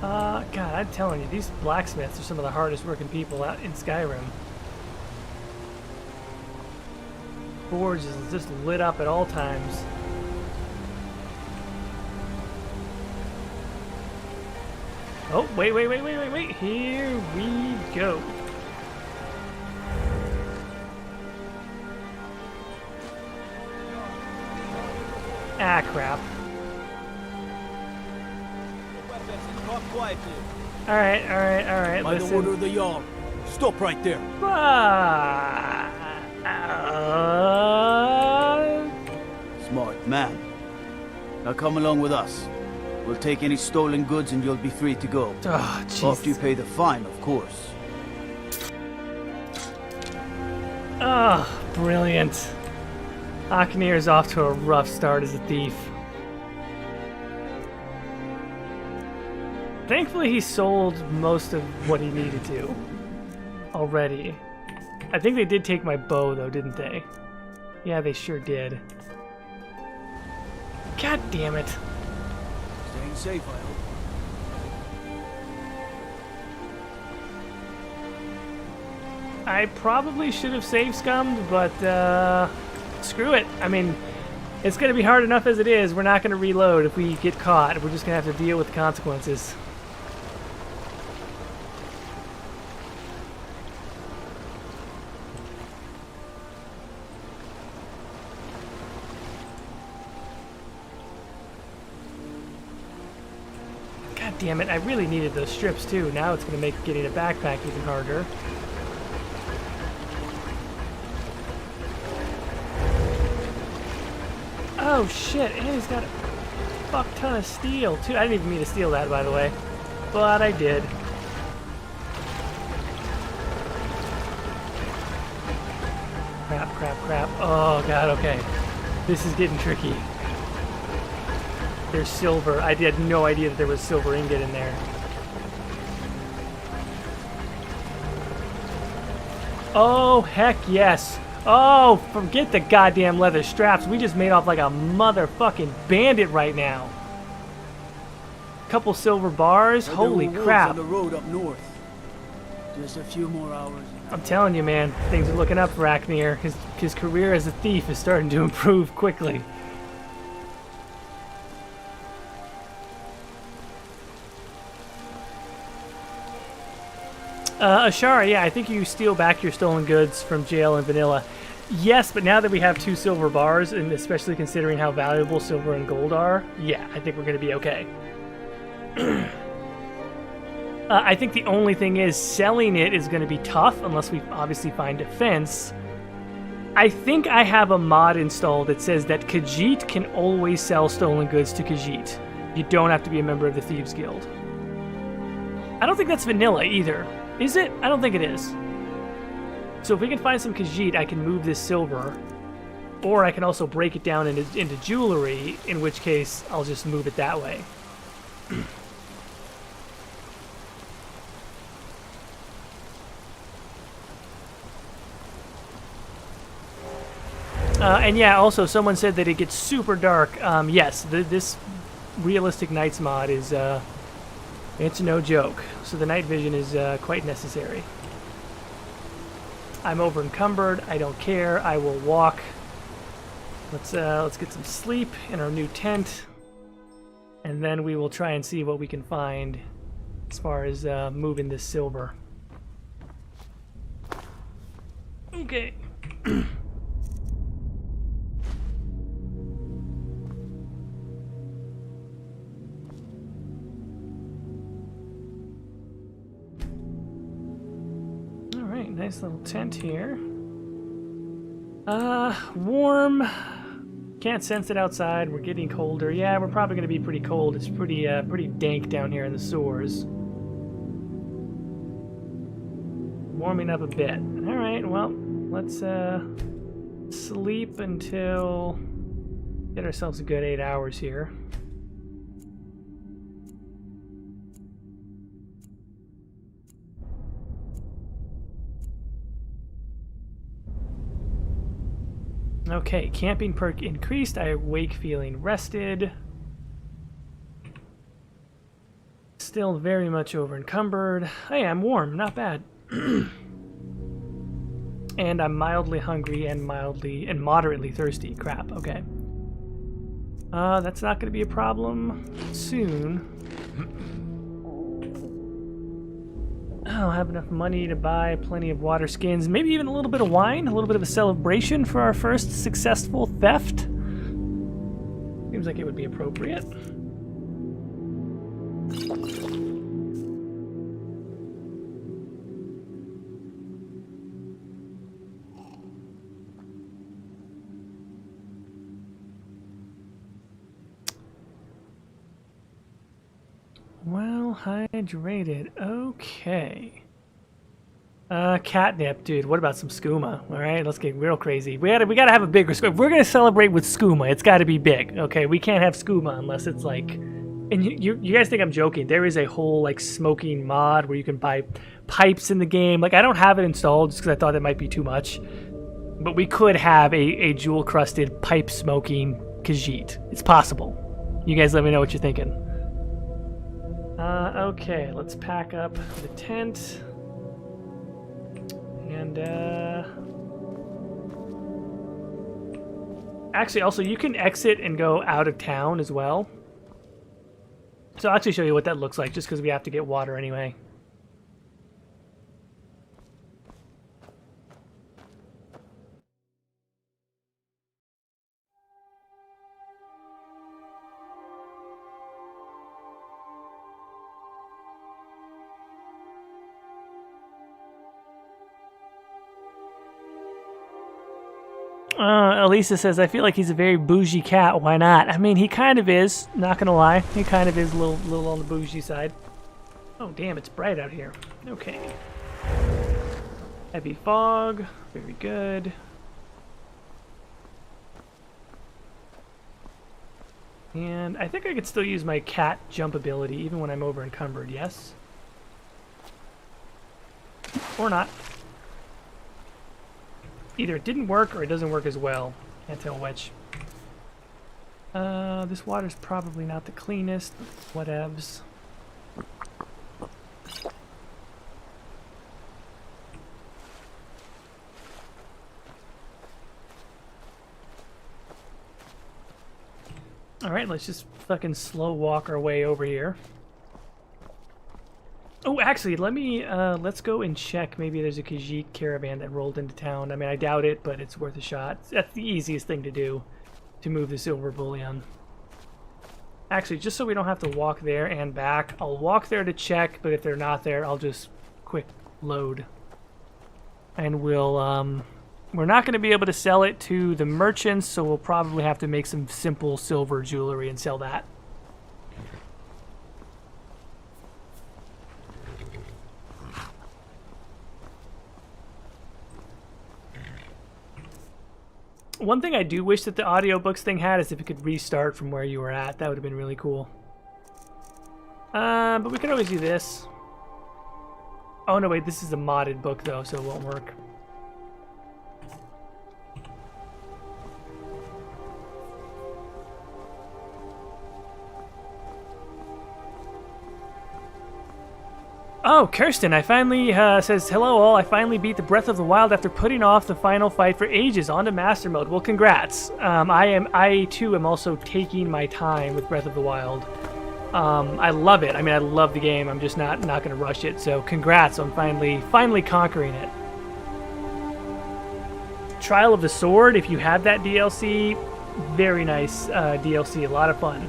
Speaker 5: fine.
Speaker 1: God, I'm telling you, these blacksmiths are some of the hardest working people out in Skyrim. Forge is just lit up at all times. Oh, wait. Here we go. Ah, crap.
Speaker 5: Talk quietly.
Speaker 1: Alright,
Speaker 5: By
Speaker 1: listen.
Speaker 5: the order of the Jarl. Stop right there.
Speaker 18: Smart man. Now come along with us. We'll take any stolen goods and you'll be free to go.
Speaker 1: Oh, Jesus.
Speaker 18: After you pay the fine, of course.
Speaker 1: Oh, brilliant. Aknir is off to a rough start as a thief. Thankfully, he sold most of what he needed to already. I think they did take my bow, though, didn't they? Yeah, they sure did. God damn it.
Speaker 18: Staying safe, I hope.
Speaker 1: I probably should have save scummed, but screw it. I mean, it's going to be hard enough as it is. We're not going to reload if we get caught. We're just going to have to deal with the consequences. God damn it, I really needed those strips too. Now it's going to make getting a backpack even harder. Oh shit, and he's got a fuck ton of steel too. I didn't even mean to steal that, by the way. But I did. Crap. Oh god, okay. This is getting tricky. There's silver. I had no idea that there was silver ingot in there. Oh, heck yes. Oh, forget the goddamn leather straps. We just made off like a motherfucking bandit right now. Couple silver bars. Holy crap.
Speaker 18: On the road up north. Just a few more hours.
Speaker 1: I'm telling you, man, things are looking up for Aknir. His career as a thief is starting to improve quickly. Ashara, yeah, I think you steal back your stolen goods from jail and vanilla. Yes, but now that we have 2 silver bars, and especially considering how valuable silver and gold are, yeah, I think we're going to be okay. I think the only thing is selling it is going to be tough unless we obviously find defense. I think I have a mod installed that says that Khajiit can always sell stolen goods to Khajiit. You don't have to be a member of the Thieves Guild. I don't think that's vanilla either. Is it? I don't think it is. So if we can find some Khajiit, I can move this silver. Or I can also break it down into jewelry, in which case I'll just move it that way. And yeah, also someone said that it gets super dark. Yes, this realistic nights mod is it's no joke. So the night vision is quite necessary. I'm over encumbered. I don't care. I will walk. Let's get some sleep in our new tent, and then we will try and see what we can find as far as moving this silver. Okay. Alright, nice little tent here. Warm. Can't sense it outside. We're getting colder. Yeah, we're probably going to be pretty cold. It's pretty dank down here in the sewers. Warming up a bit. Alright, well, let's sleep until... get ourselves a good 8 hours here. Okay, camping perk increased. I awake feeling rested. Still very much over encumbered. Hey, I'm warm, not bad. And I'm mildly hungry and moderately thirsty. Crap, okay. That's not gonna be a problem soon. I'll have enough money to buy plenty of water skins, maybe even a little bit of wine, a little bit of a celebration for our first successful theft. Seems like it would be appropriate. Well hydrated. Okay. Catnip, dude. What about some skooma? All right, let's get real crazy. We gotta have a bigger skooma. If we're gonna celebrate with skooma, it's got to be big. Okay, we can't have skooma unless it's like. And you guys think I'm joking? There is a whole like smoking mod where you can buy pipes in the game. Like I don't have it installed just because I thought it might be too much. But we could have a jewel crusted pipe smoking Khajiit. It's possible. You guys let me know what you're thinking. Okay, let's pack up the tent. And, actually, also, you can exit and go out of town as well. So I'll actually show you what that looks like, just because we have to get water anyway. Elisa says, I feel like he's a very bougie cat. Why not? I mean, he kind of is. Not gonna lie. He kind of is a little on the bougie side. Oh, damn, it's bright out here. Okay. Heavy fog. Very good. And I think I could still use my cat jump ability even when I'm over encumbered, yes? Or not. Either it didn't work or it doesn't work as well. Can't tell which. This water's probably not the cleanest. Whatevs. Alright, let's just fucking slow walk our way over here. Oh, actually, let's go and check. Maybe there's a Khajiit caravan that rolled into town. I mean, I doubt it, but it's worth a shot. That's the easiest thing to do, to move the silver bullion. Actually, just so we don't have to walk there and back, I'll walk there to check, but if they're not there, I'll just quick load. And we're not going to be able to sell it to the merchants, so we'll probably have to make some simple silver jewelry and sell that. One thing I do wish that the audiobooks thing had is if it could restart from where you were at. That would have been really cool. But we could always do this. Oh, no, wait. This is a modded book, though, so it won't work. Oh, Kirsten, I finally, says, hello all, I finally beat the Breath of the Wild after putting off the final fight for ages on to Master Mode. Well, congrats. I too am also taking my time with Breath of the Wild. I love it. I mean, I love the game. I'm just not going to rush it. So congrats on finally conquering it. Trial of the Sword, if you have that DLC, very nice DLC, a lot of fun.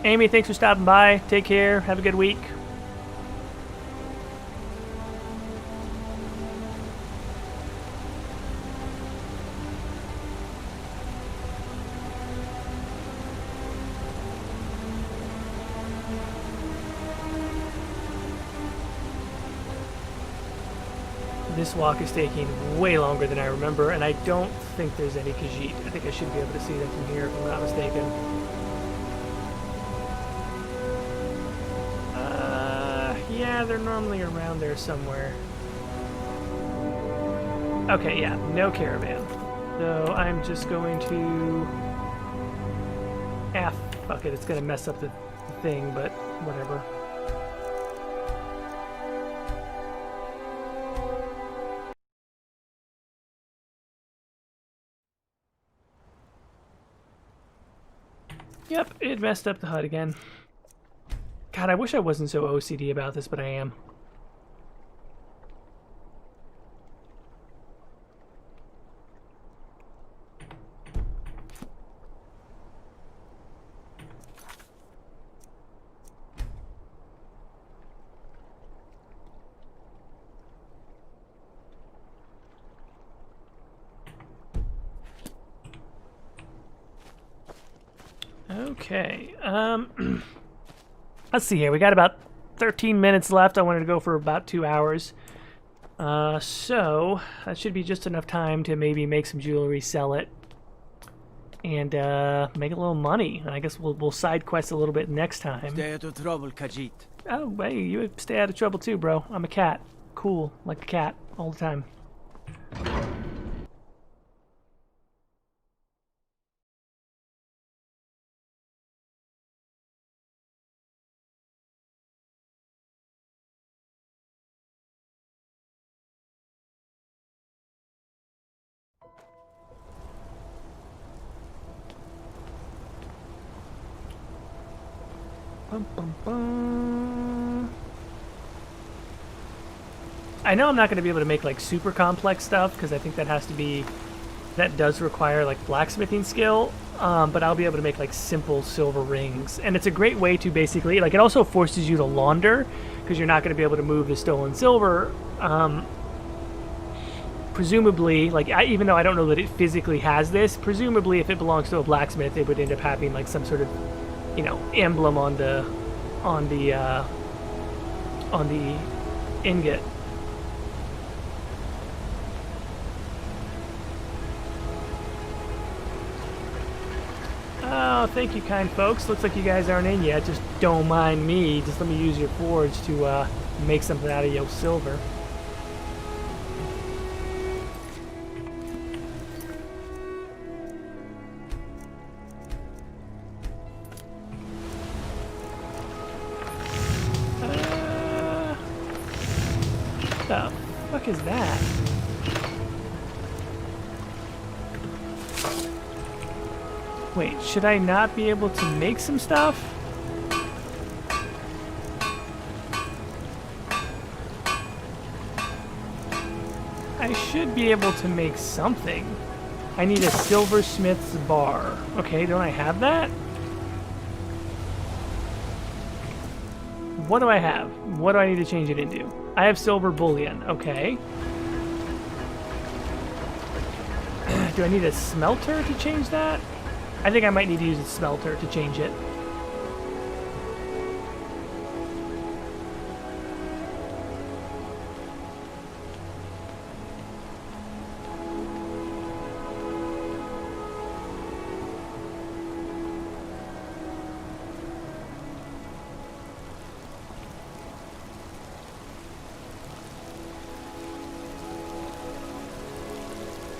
Speaker 1: Amy, thanks for stopping by. Take care. Have a good week. This walk is taking way longer than I remember, and I don't think there's any Khajiit. I think I should be able to see them from here, if I'm not mistaken. Yeah, they're normally around there somewhere. Okay, yeah, no caravan. So I'm just going to... fuck it, it's gonna mess up the thing, but whatever. Yep, it messed up the HUD again. God, I wish I wasn't so OCD about this, but I am. Okay, let's see here. We got about 13 minutes left. I wanted to go for about 2 hours. So that should be just enough time to maybe make some jewelry, sell it, and make a little money. And I guess we'll side quest a little bit next time.
Speaker 18: Stay out of trouble, Khajiit.
Speaker 1: Oh, hey, you stay out of trouble too, bro. I'm a cat. Cool, like a cat all the time. Bum, bum, bum. I know I'm not going to be able to make like super complex stuff because I think that does require like blacksmithing skill, but I'll be able to make like simple silver rings, and it's a great way to basically, like, it also forces you to launder because you're not going to be able to move the stolen silver. Presumably, like, even though I don't know that it physically has this, presumably if it belongs to a blacksmith, it would end up having like some sort of, you know, emblem on the ingot. Oh, thank you, kind folks. Looks like you guys aren't in yet. Just don't mind me. Just let me use your forge to make something out of your silver. What the fuck is that? Wait, should I not be able to make some stuff? I should be able to make something. I need a silversmith's bar. Okay, don't I have that? What do I have? What do I need to change it into? I have silver bullion. Okay. Do I need a smelter to change that? I think I might need to use a smelter to change it.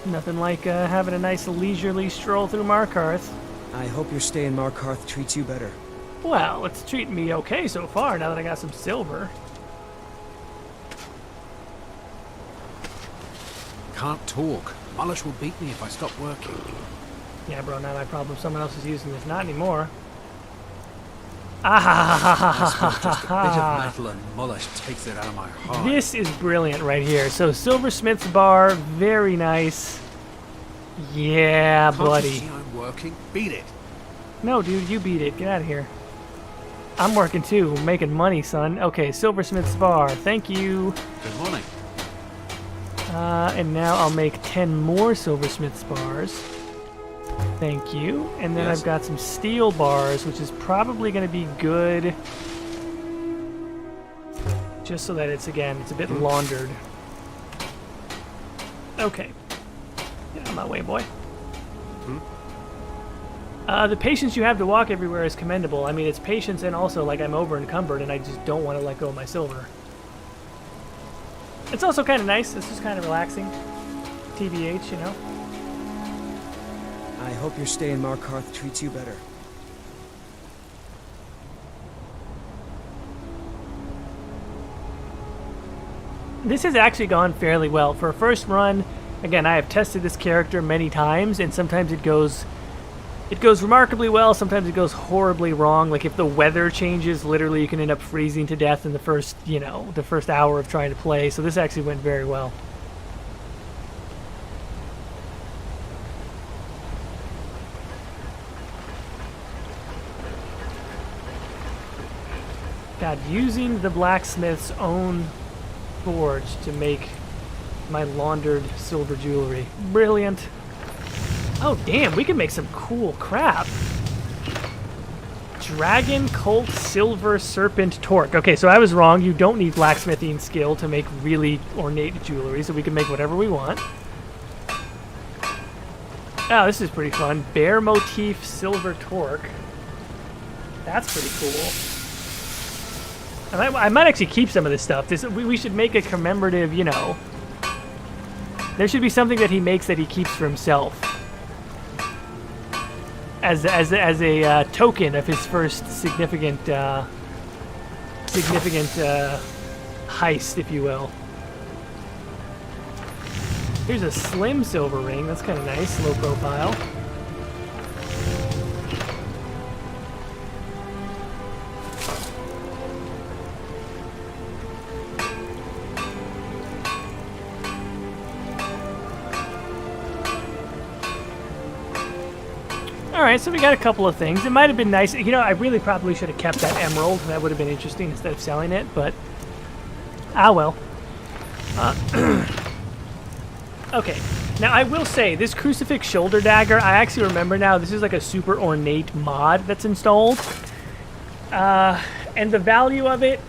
Speaker 1: Nothing like having a nice leisurely stroll through Markarth.
Speaker 7: I hope your stay in Markarth treats you better.
Speaker 1: Well, it's treating me okay so far now that I got some silver.
Speaker 19: Can't talk. Malish will beat me if I stop working.
Speaker 1: Yeah, bro, not my problem. Someone else is using this. Not anymore. Ah,
Speaker 19: Just a bit of metal and Malish takes it out of my heart.
Speaker 1: This is brilliant right here. So, silversmith's bar, very nice. Yeah, buddy.
Speaker 19: Can't you see I'm working? Beat it.
Speaker 1: No, dude, you beat it. Get out of here. I'm working too, making money, son. Okay, silversmith's bar. Thank you.
Speaker 19: Good morning.
Speaker 1: And now I'll make 10 more silversmith's bars. Thank you. And then I've got some steel bars, which is probably going to be good. Just so that it's, again, it's a bit laundered. Okay. Get out of my way, boy. The patience you have to walk everywhere is commendable. I mean, it's patience and also, like, I'm over encumbered and I just don't want to let go of my silver. It's also kind of nice. This is kind of relaxing. TBH, you know?
Speaker 7: I hope your stay in Markarth treats you better.
Speaker 1: This has actually gone fairly well. For a first run, again, I have tested this character many times, and sometimes it goes remarkably well, sometimes it goes horribly wrong. Like, if the weather changes, literally you can end up freezing to death in the first, you know, the first hour of trying to play. So this actually went very well. God, using the blacksmith's own forge to make my laundered silver jewelry. Brilliant. Oh, damn, we can make some cool crap. Dragon Colt Silver Serpent Torque. Okay, so I was wrong. You don't need blacksmithing skill to make really ornate jewelry, so we can make whatever we want. Oh, this is pretty fun. Bear Motif Silver Torque. That's pretty cool. I might actually keep some of this stuff. We should make a commemorative, you know. There should be something that he makes that he keeps for himself. As a token of his first significant heist, if you will. Here's a slim silver ring. That's kind of nice, low profile. Alright, so we got a couple of things. It might have been nice. You know, I really probably should have kept that emerald. That would have been interesting instead of selling it, but... ah, well. Okay. Now, I will say, this Crucifix Shoulder Dagger, I actually remember now, this is like a super ornate mod that's installed. And the value of it...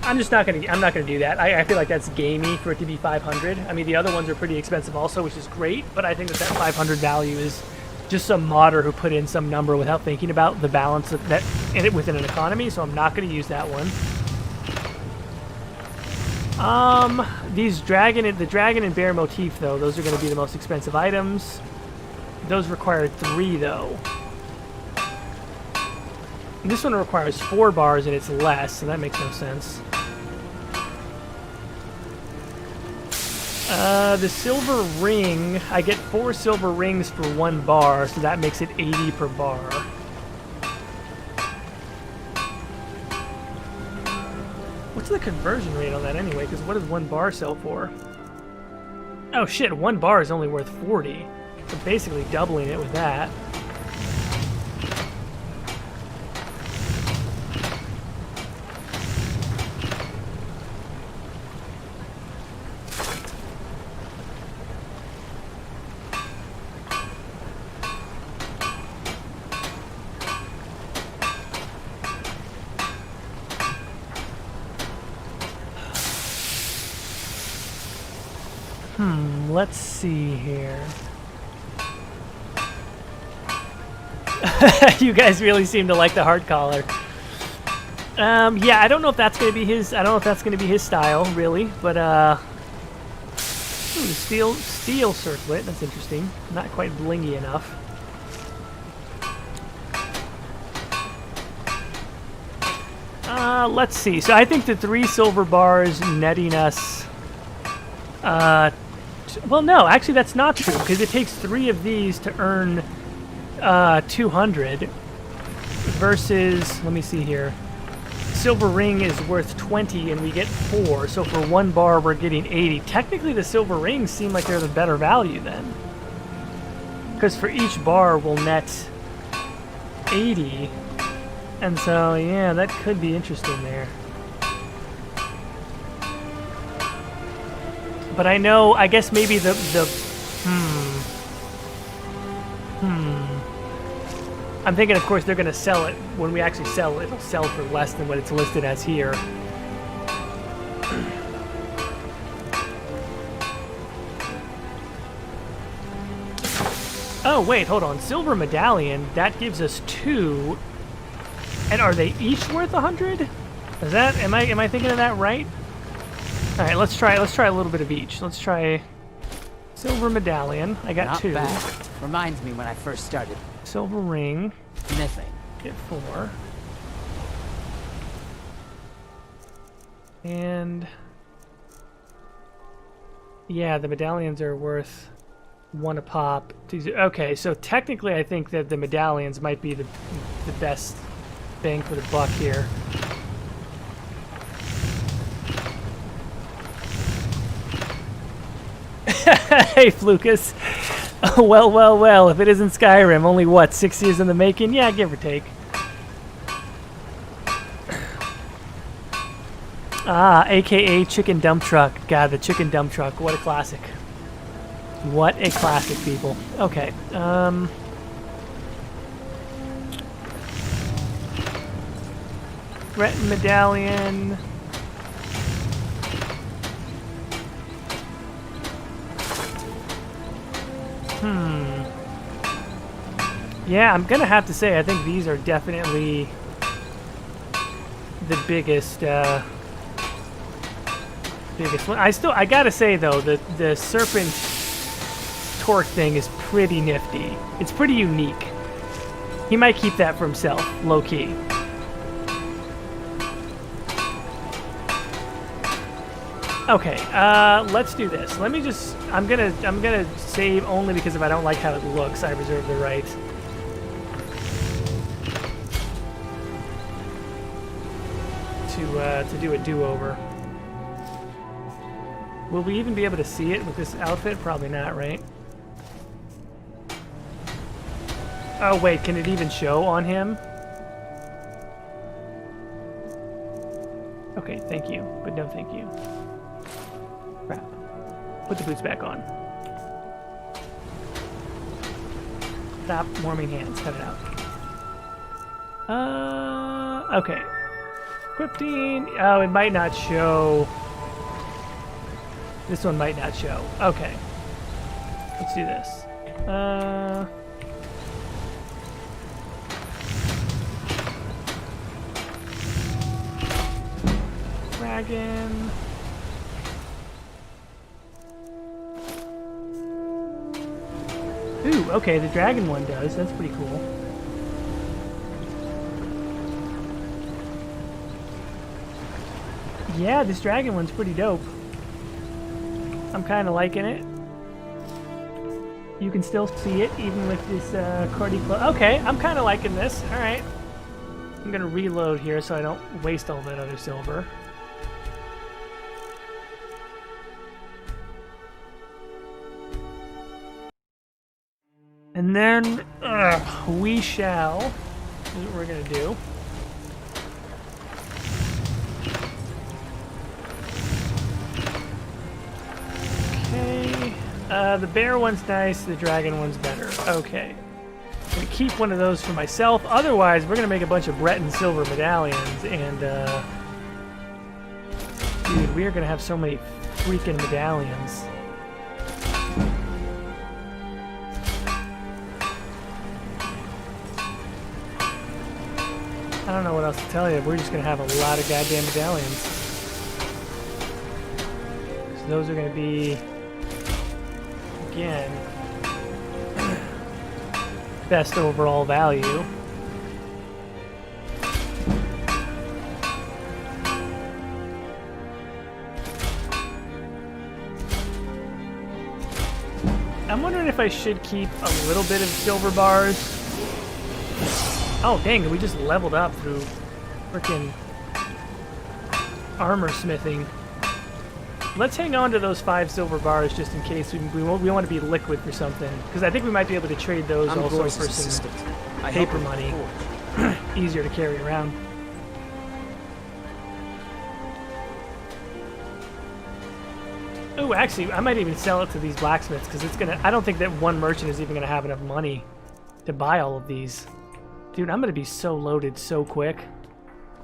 Speaker 1: I'm not gonna do that. I feel like that's gamey for it to be 500. I mean, the other ones are pretty expensive also, which is great, but I think that 500 value is just some modder who put in some number without thinking about the balance of that in it within an economy, so I'm not gonna use that one. The dragon and bear motif though, those are gonna be the most expensive items. Those require 3 though. And this one requires 4 bars and it's less, so that makes no sense. The silver ring, I get 4 silver rings for 1 bar, so that makes it 80 per bar. What's the conversion rate on that anyway? Because what does 1 bar sell for? Oh shit, 1 bar is only worth 40. So basically doubling it with that. Let's see here. You guys really seem to like the heart collar. Yeah, I don't know if that's gonna be his. I don't know if that's gonna be his style, really. But ooh, steel circlet. That's interesting. Not quite blingy enough. Let's see. So I think the 3 silver bars netting us... well, no, actually that's not true, because it takes 3 of these to earn 200 versus... Let me see here. Silver ring is worth 20 and we get 4, so for 1 bar we're getting 80. Technically the silver rings seem like they're the better value then. Because for each bar we'll net 80. And so, yeah, that could be interesting there. But I know, I guess maybe I'm thinking, of course, they're going to sell it. When we actually sell it, it'll sell for less than what it's listed as here. Oh, wait, hold on. Silver medallion, that gives us 2. And are they each worth 100? Is that, am I thinking of that right? All right, let's try a little bit of each. Let's try silver medallion. I got
Speaker 11: Not
Speaker 1: 2.
Speaker 11: bad. Reminds me when I first started.
Speaker 1: Silver ring.
Speaker 11: Missing.
Speaker 1: Get 4. And yeah, the medallions are worth 1 a pop. Okay, so technically I think that the medallions might be the best bang for the buck here. Hey, Flucus. Well, if it isn't Skyrim, only what, 6 years in the making? Yeah, give or take. AKA Chicken Dump Truck. God, the Chicken Dump Truck, what a classic. What a classic, people. Okay, Retin medallion. Yeah, I'm gonna have to say I think these are definitely the biggest one. I gotta say though, the serpent torque thing is pretty nifty. It's pretty unique. He might keep that for himself, low key. Okay, let's do this. Let me just, I'm gonna save only because if I don't like how it looks, I reserve the right. To do a do-over. Will we even be able to see it with this outfit? Probably not, right? Oh wait, can it even show on him? Okay, thank you, but no thank you. Crap. Put the boots back on. Stop warming hands. Cut it out. Okay. Equipping. Oh, it might not show. This one might not show. Okay. Let's do this. Dragon. Ooh, okay, the dragon one does. That's pretty cool. Yeah, this dragon one's pretty dope. I'm kind of liking it. You can still see it even with this Cordy clothes. Okay, I'm kind of liking this. All right. I'm going to reload here so I don't waste all that other silver. And then we shall, this is what we're going to do. Okay. The bear one's nice, the dragon one's better. Okay. I'm going to keep one of those for myself. Otherwise, we're going to make a bunch of Breton silver medallions. And, dude, we are going to have so many freaking medallions. I don't know what else to tell you. We're just going to have a lot of goddamn medallions. So those are going to be, again, best overall value. I'm wondering if I should keep a little bit of silver bars. Oh, dang, we just leveled up through frickin' armor smithing. Let's hang on to those 5 silver bars just in case we want to be liquid for something. Because I think we might be able to trade those also for some paper money. Easier to carry around. Oh, actually, I might even sell it to these blacksmiths because it's gonna. I don't think that one merchant is even gonna have enough money to buy all of these. Dude, I'm gonna be so loaded so quick.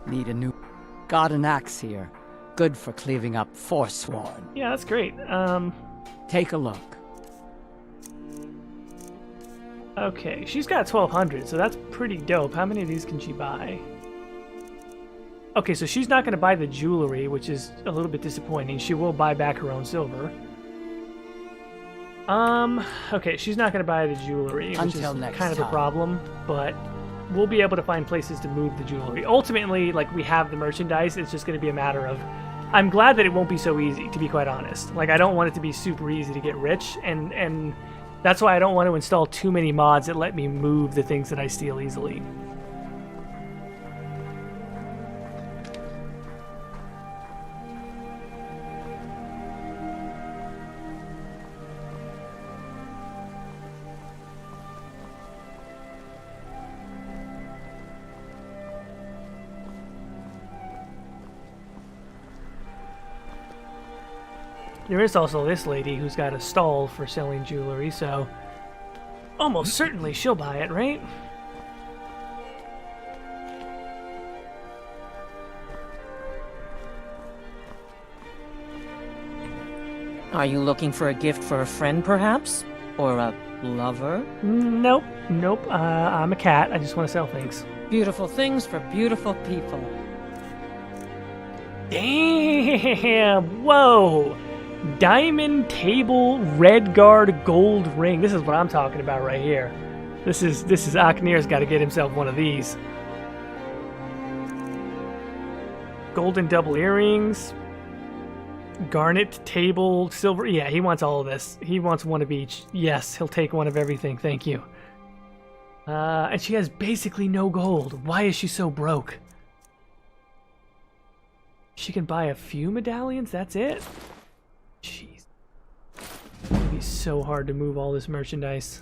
Speaker 11: Need a new... Got an axe here. Good for cleaving up Forsworn.
Speaker 1: Yeah, that's great.
Speaker 11: Take a look.
Speaker 1: Okay, she's got 1,200, so that's pretty dope. How many of these can she buy? Okay, so she's not going to buy the jewelry, which is a little bit disappointing. She will buy back her own silver. Okay, she's not going to buy the jewelry, which is kind of a problem, but we'll be able to find places to move the jewelry. Ultimately, like, we have the merchandise. It's just going to be a matter of... I'm glad that it won't be so easy, to be quite honest. Like, I don't want it to be super easy to get rich, and that's why I don't want to install too many mods that let me move the things that I steal easily. There is also this lady who's got a stall for selling jewelry, so almost certainly she'll buy it, right?
Speaker 20: Are you looking for a gift for a friend, perhaps? Or a lover?
Speaker 1: Nope. I'm a cat. I just want to sell things.
Speaker 20: Beautiful things for beautiful people.
Speaker 1: Damn! Whoa! Diamond table, red guard, gold ring. This is what I'm talking about right here. This is Aknir's got to get himself one of these. Golden double earrings, garnet table, silver. Yeah, he wants all of this. He wants one of each. Yes, he'll take one of everything. Thank you. And she has basically no gold. Why is she so broke? She can buy a few medallions. That's it. Jeez. It's gonna be so hard to move all this merchandise.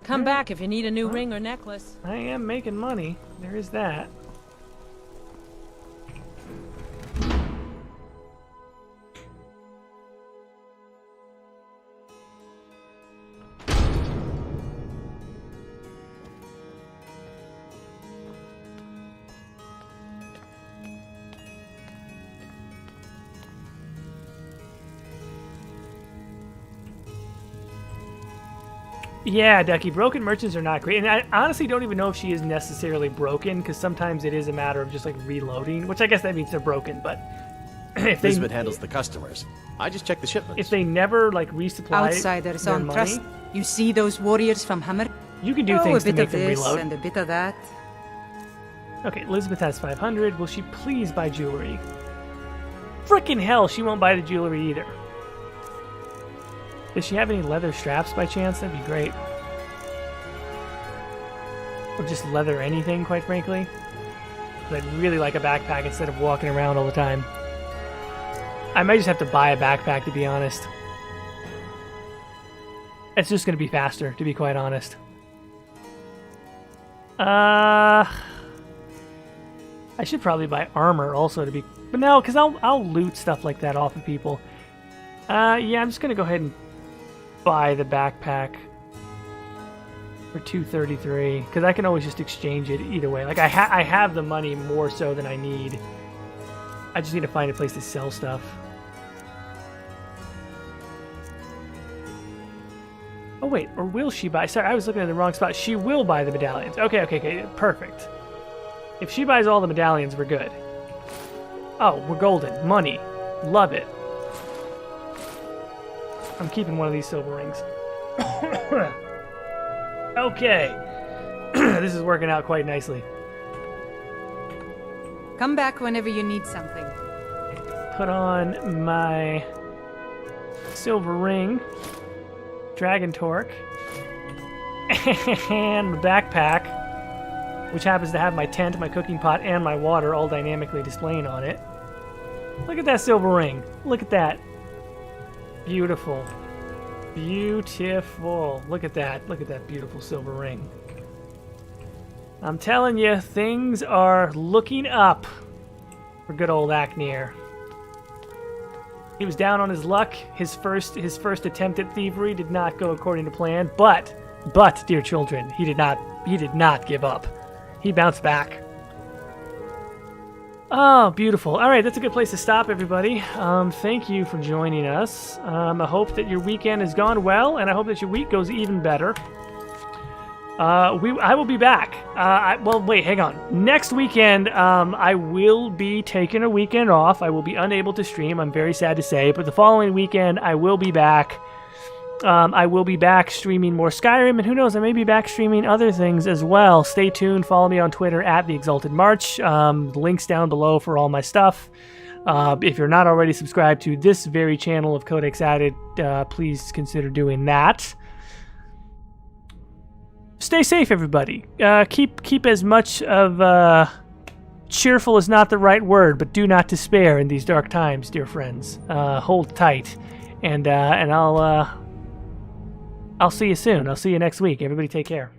Speaker 20: Come back if you need a new ring or necklace.
Speaker 1: I am making money. There is that. Yeah, Ducky, broken merchants are not great. And I honestly don't even know if she is necessarily broken, because sometimes it is a matter of just, like, reloading, which I guess that means they're broken, but... if
Speaker 21: Elizabeth handles the customers. I just check the shipments.
Speaker 1: If they never, like, resupply
Speaker 3: Outsiders
Speaker 1: their
Speaker 3: on
Speaker 1: money...
Speaker 3: trust. You see those warriors from Hammer?
Speaker 1: You can do things to make them reload.
Speaker 3: A bit of this and a bit of that.
Speaker 1: Okay, Elizabeth has 500. Will she please buy jewelry? Frickin' hell, she won't buy the jewelry either. Does she have any leather straps by chance? That'd be great. Or just leather anything, quite frankly. I'd really like a backpack instead of walking around all the time. I might just have to buy a backpack, to be honest. It's just going to be faster, to be quite honest. I should probably buy armor also to be... But no, because I'll loot stuff like that off of people. Yeah, I'm just going to go ahead and buy the backpack for 233 because I can always just exchange it either way. Like I have the money more so than I need. I just need to find a place to sell stuff. Oh wait, or will she buy? Sorry, I was looking at the wrong spot. She will buy the medallions. Okay, perfect. If she buys all the medallions, we're good. Oh, we're golden. Money. Love it. I'm keeping one of these silver rings. Okay. This is working out quite nicely.
Speaker 3: Come back whenever you need something.
Speaker 1: Put on my silver ring, dragon torque, and my backpack, which happens to have my tent, my cooking pot, and my water all dynamically displaying on it. Look at that silver ring. Look at that. Beautiful. Beautiful. Look at that. Look at that beautiful silver ring. I'm telling you, things are looking up for good old Aknir. He was down on his luck. His first attempt at thievery did not go according to plan, but dear children, he did not give up. He bounced back. Oh, beautiful. All right, that's a good place to stop, everybody. Thank you for joining us. I hope that your weekend has gone well, and I hope that your week goes even better. I will be back. Well, wait, hang on. Next weekend, I will be taking a weekend off. I will be unable to stream. I'm very sad to say, but the following weekend, I will be back. I will be back streaming more Skyrim, and who knows, I may be back streaming other things as well. Stay tuned. Follow me on Twitter at The Exalted March. Links down below for all my stuff. If you're not already subscribed to this very channel of Codex Added, please consider doing that. Stay safe, everybody. Keep as much of cheerful is not the right word, but do not despair in these dark times, dear friends. Hold tight, and I'll see you soon. I'll see you next week. Everybody take care.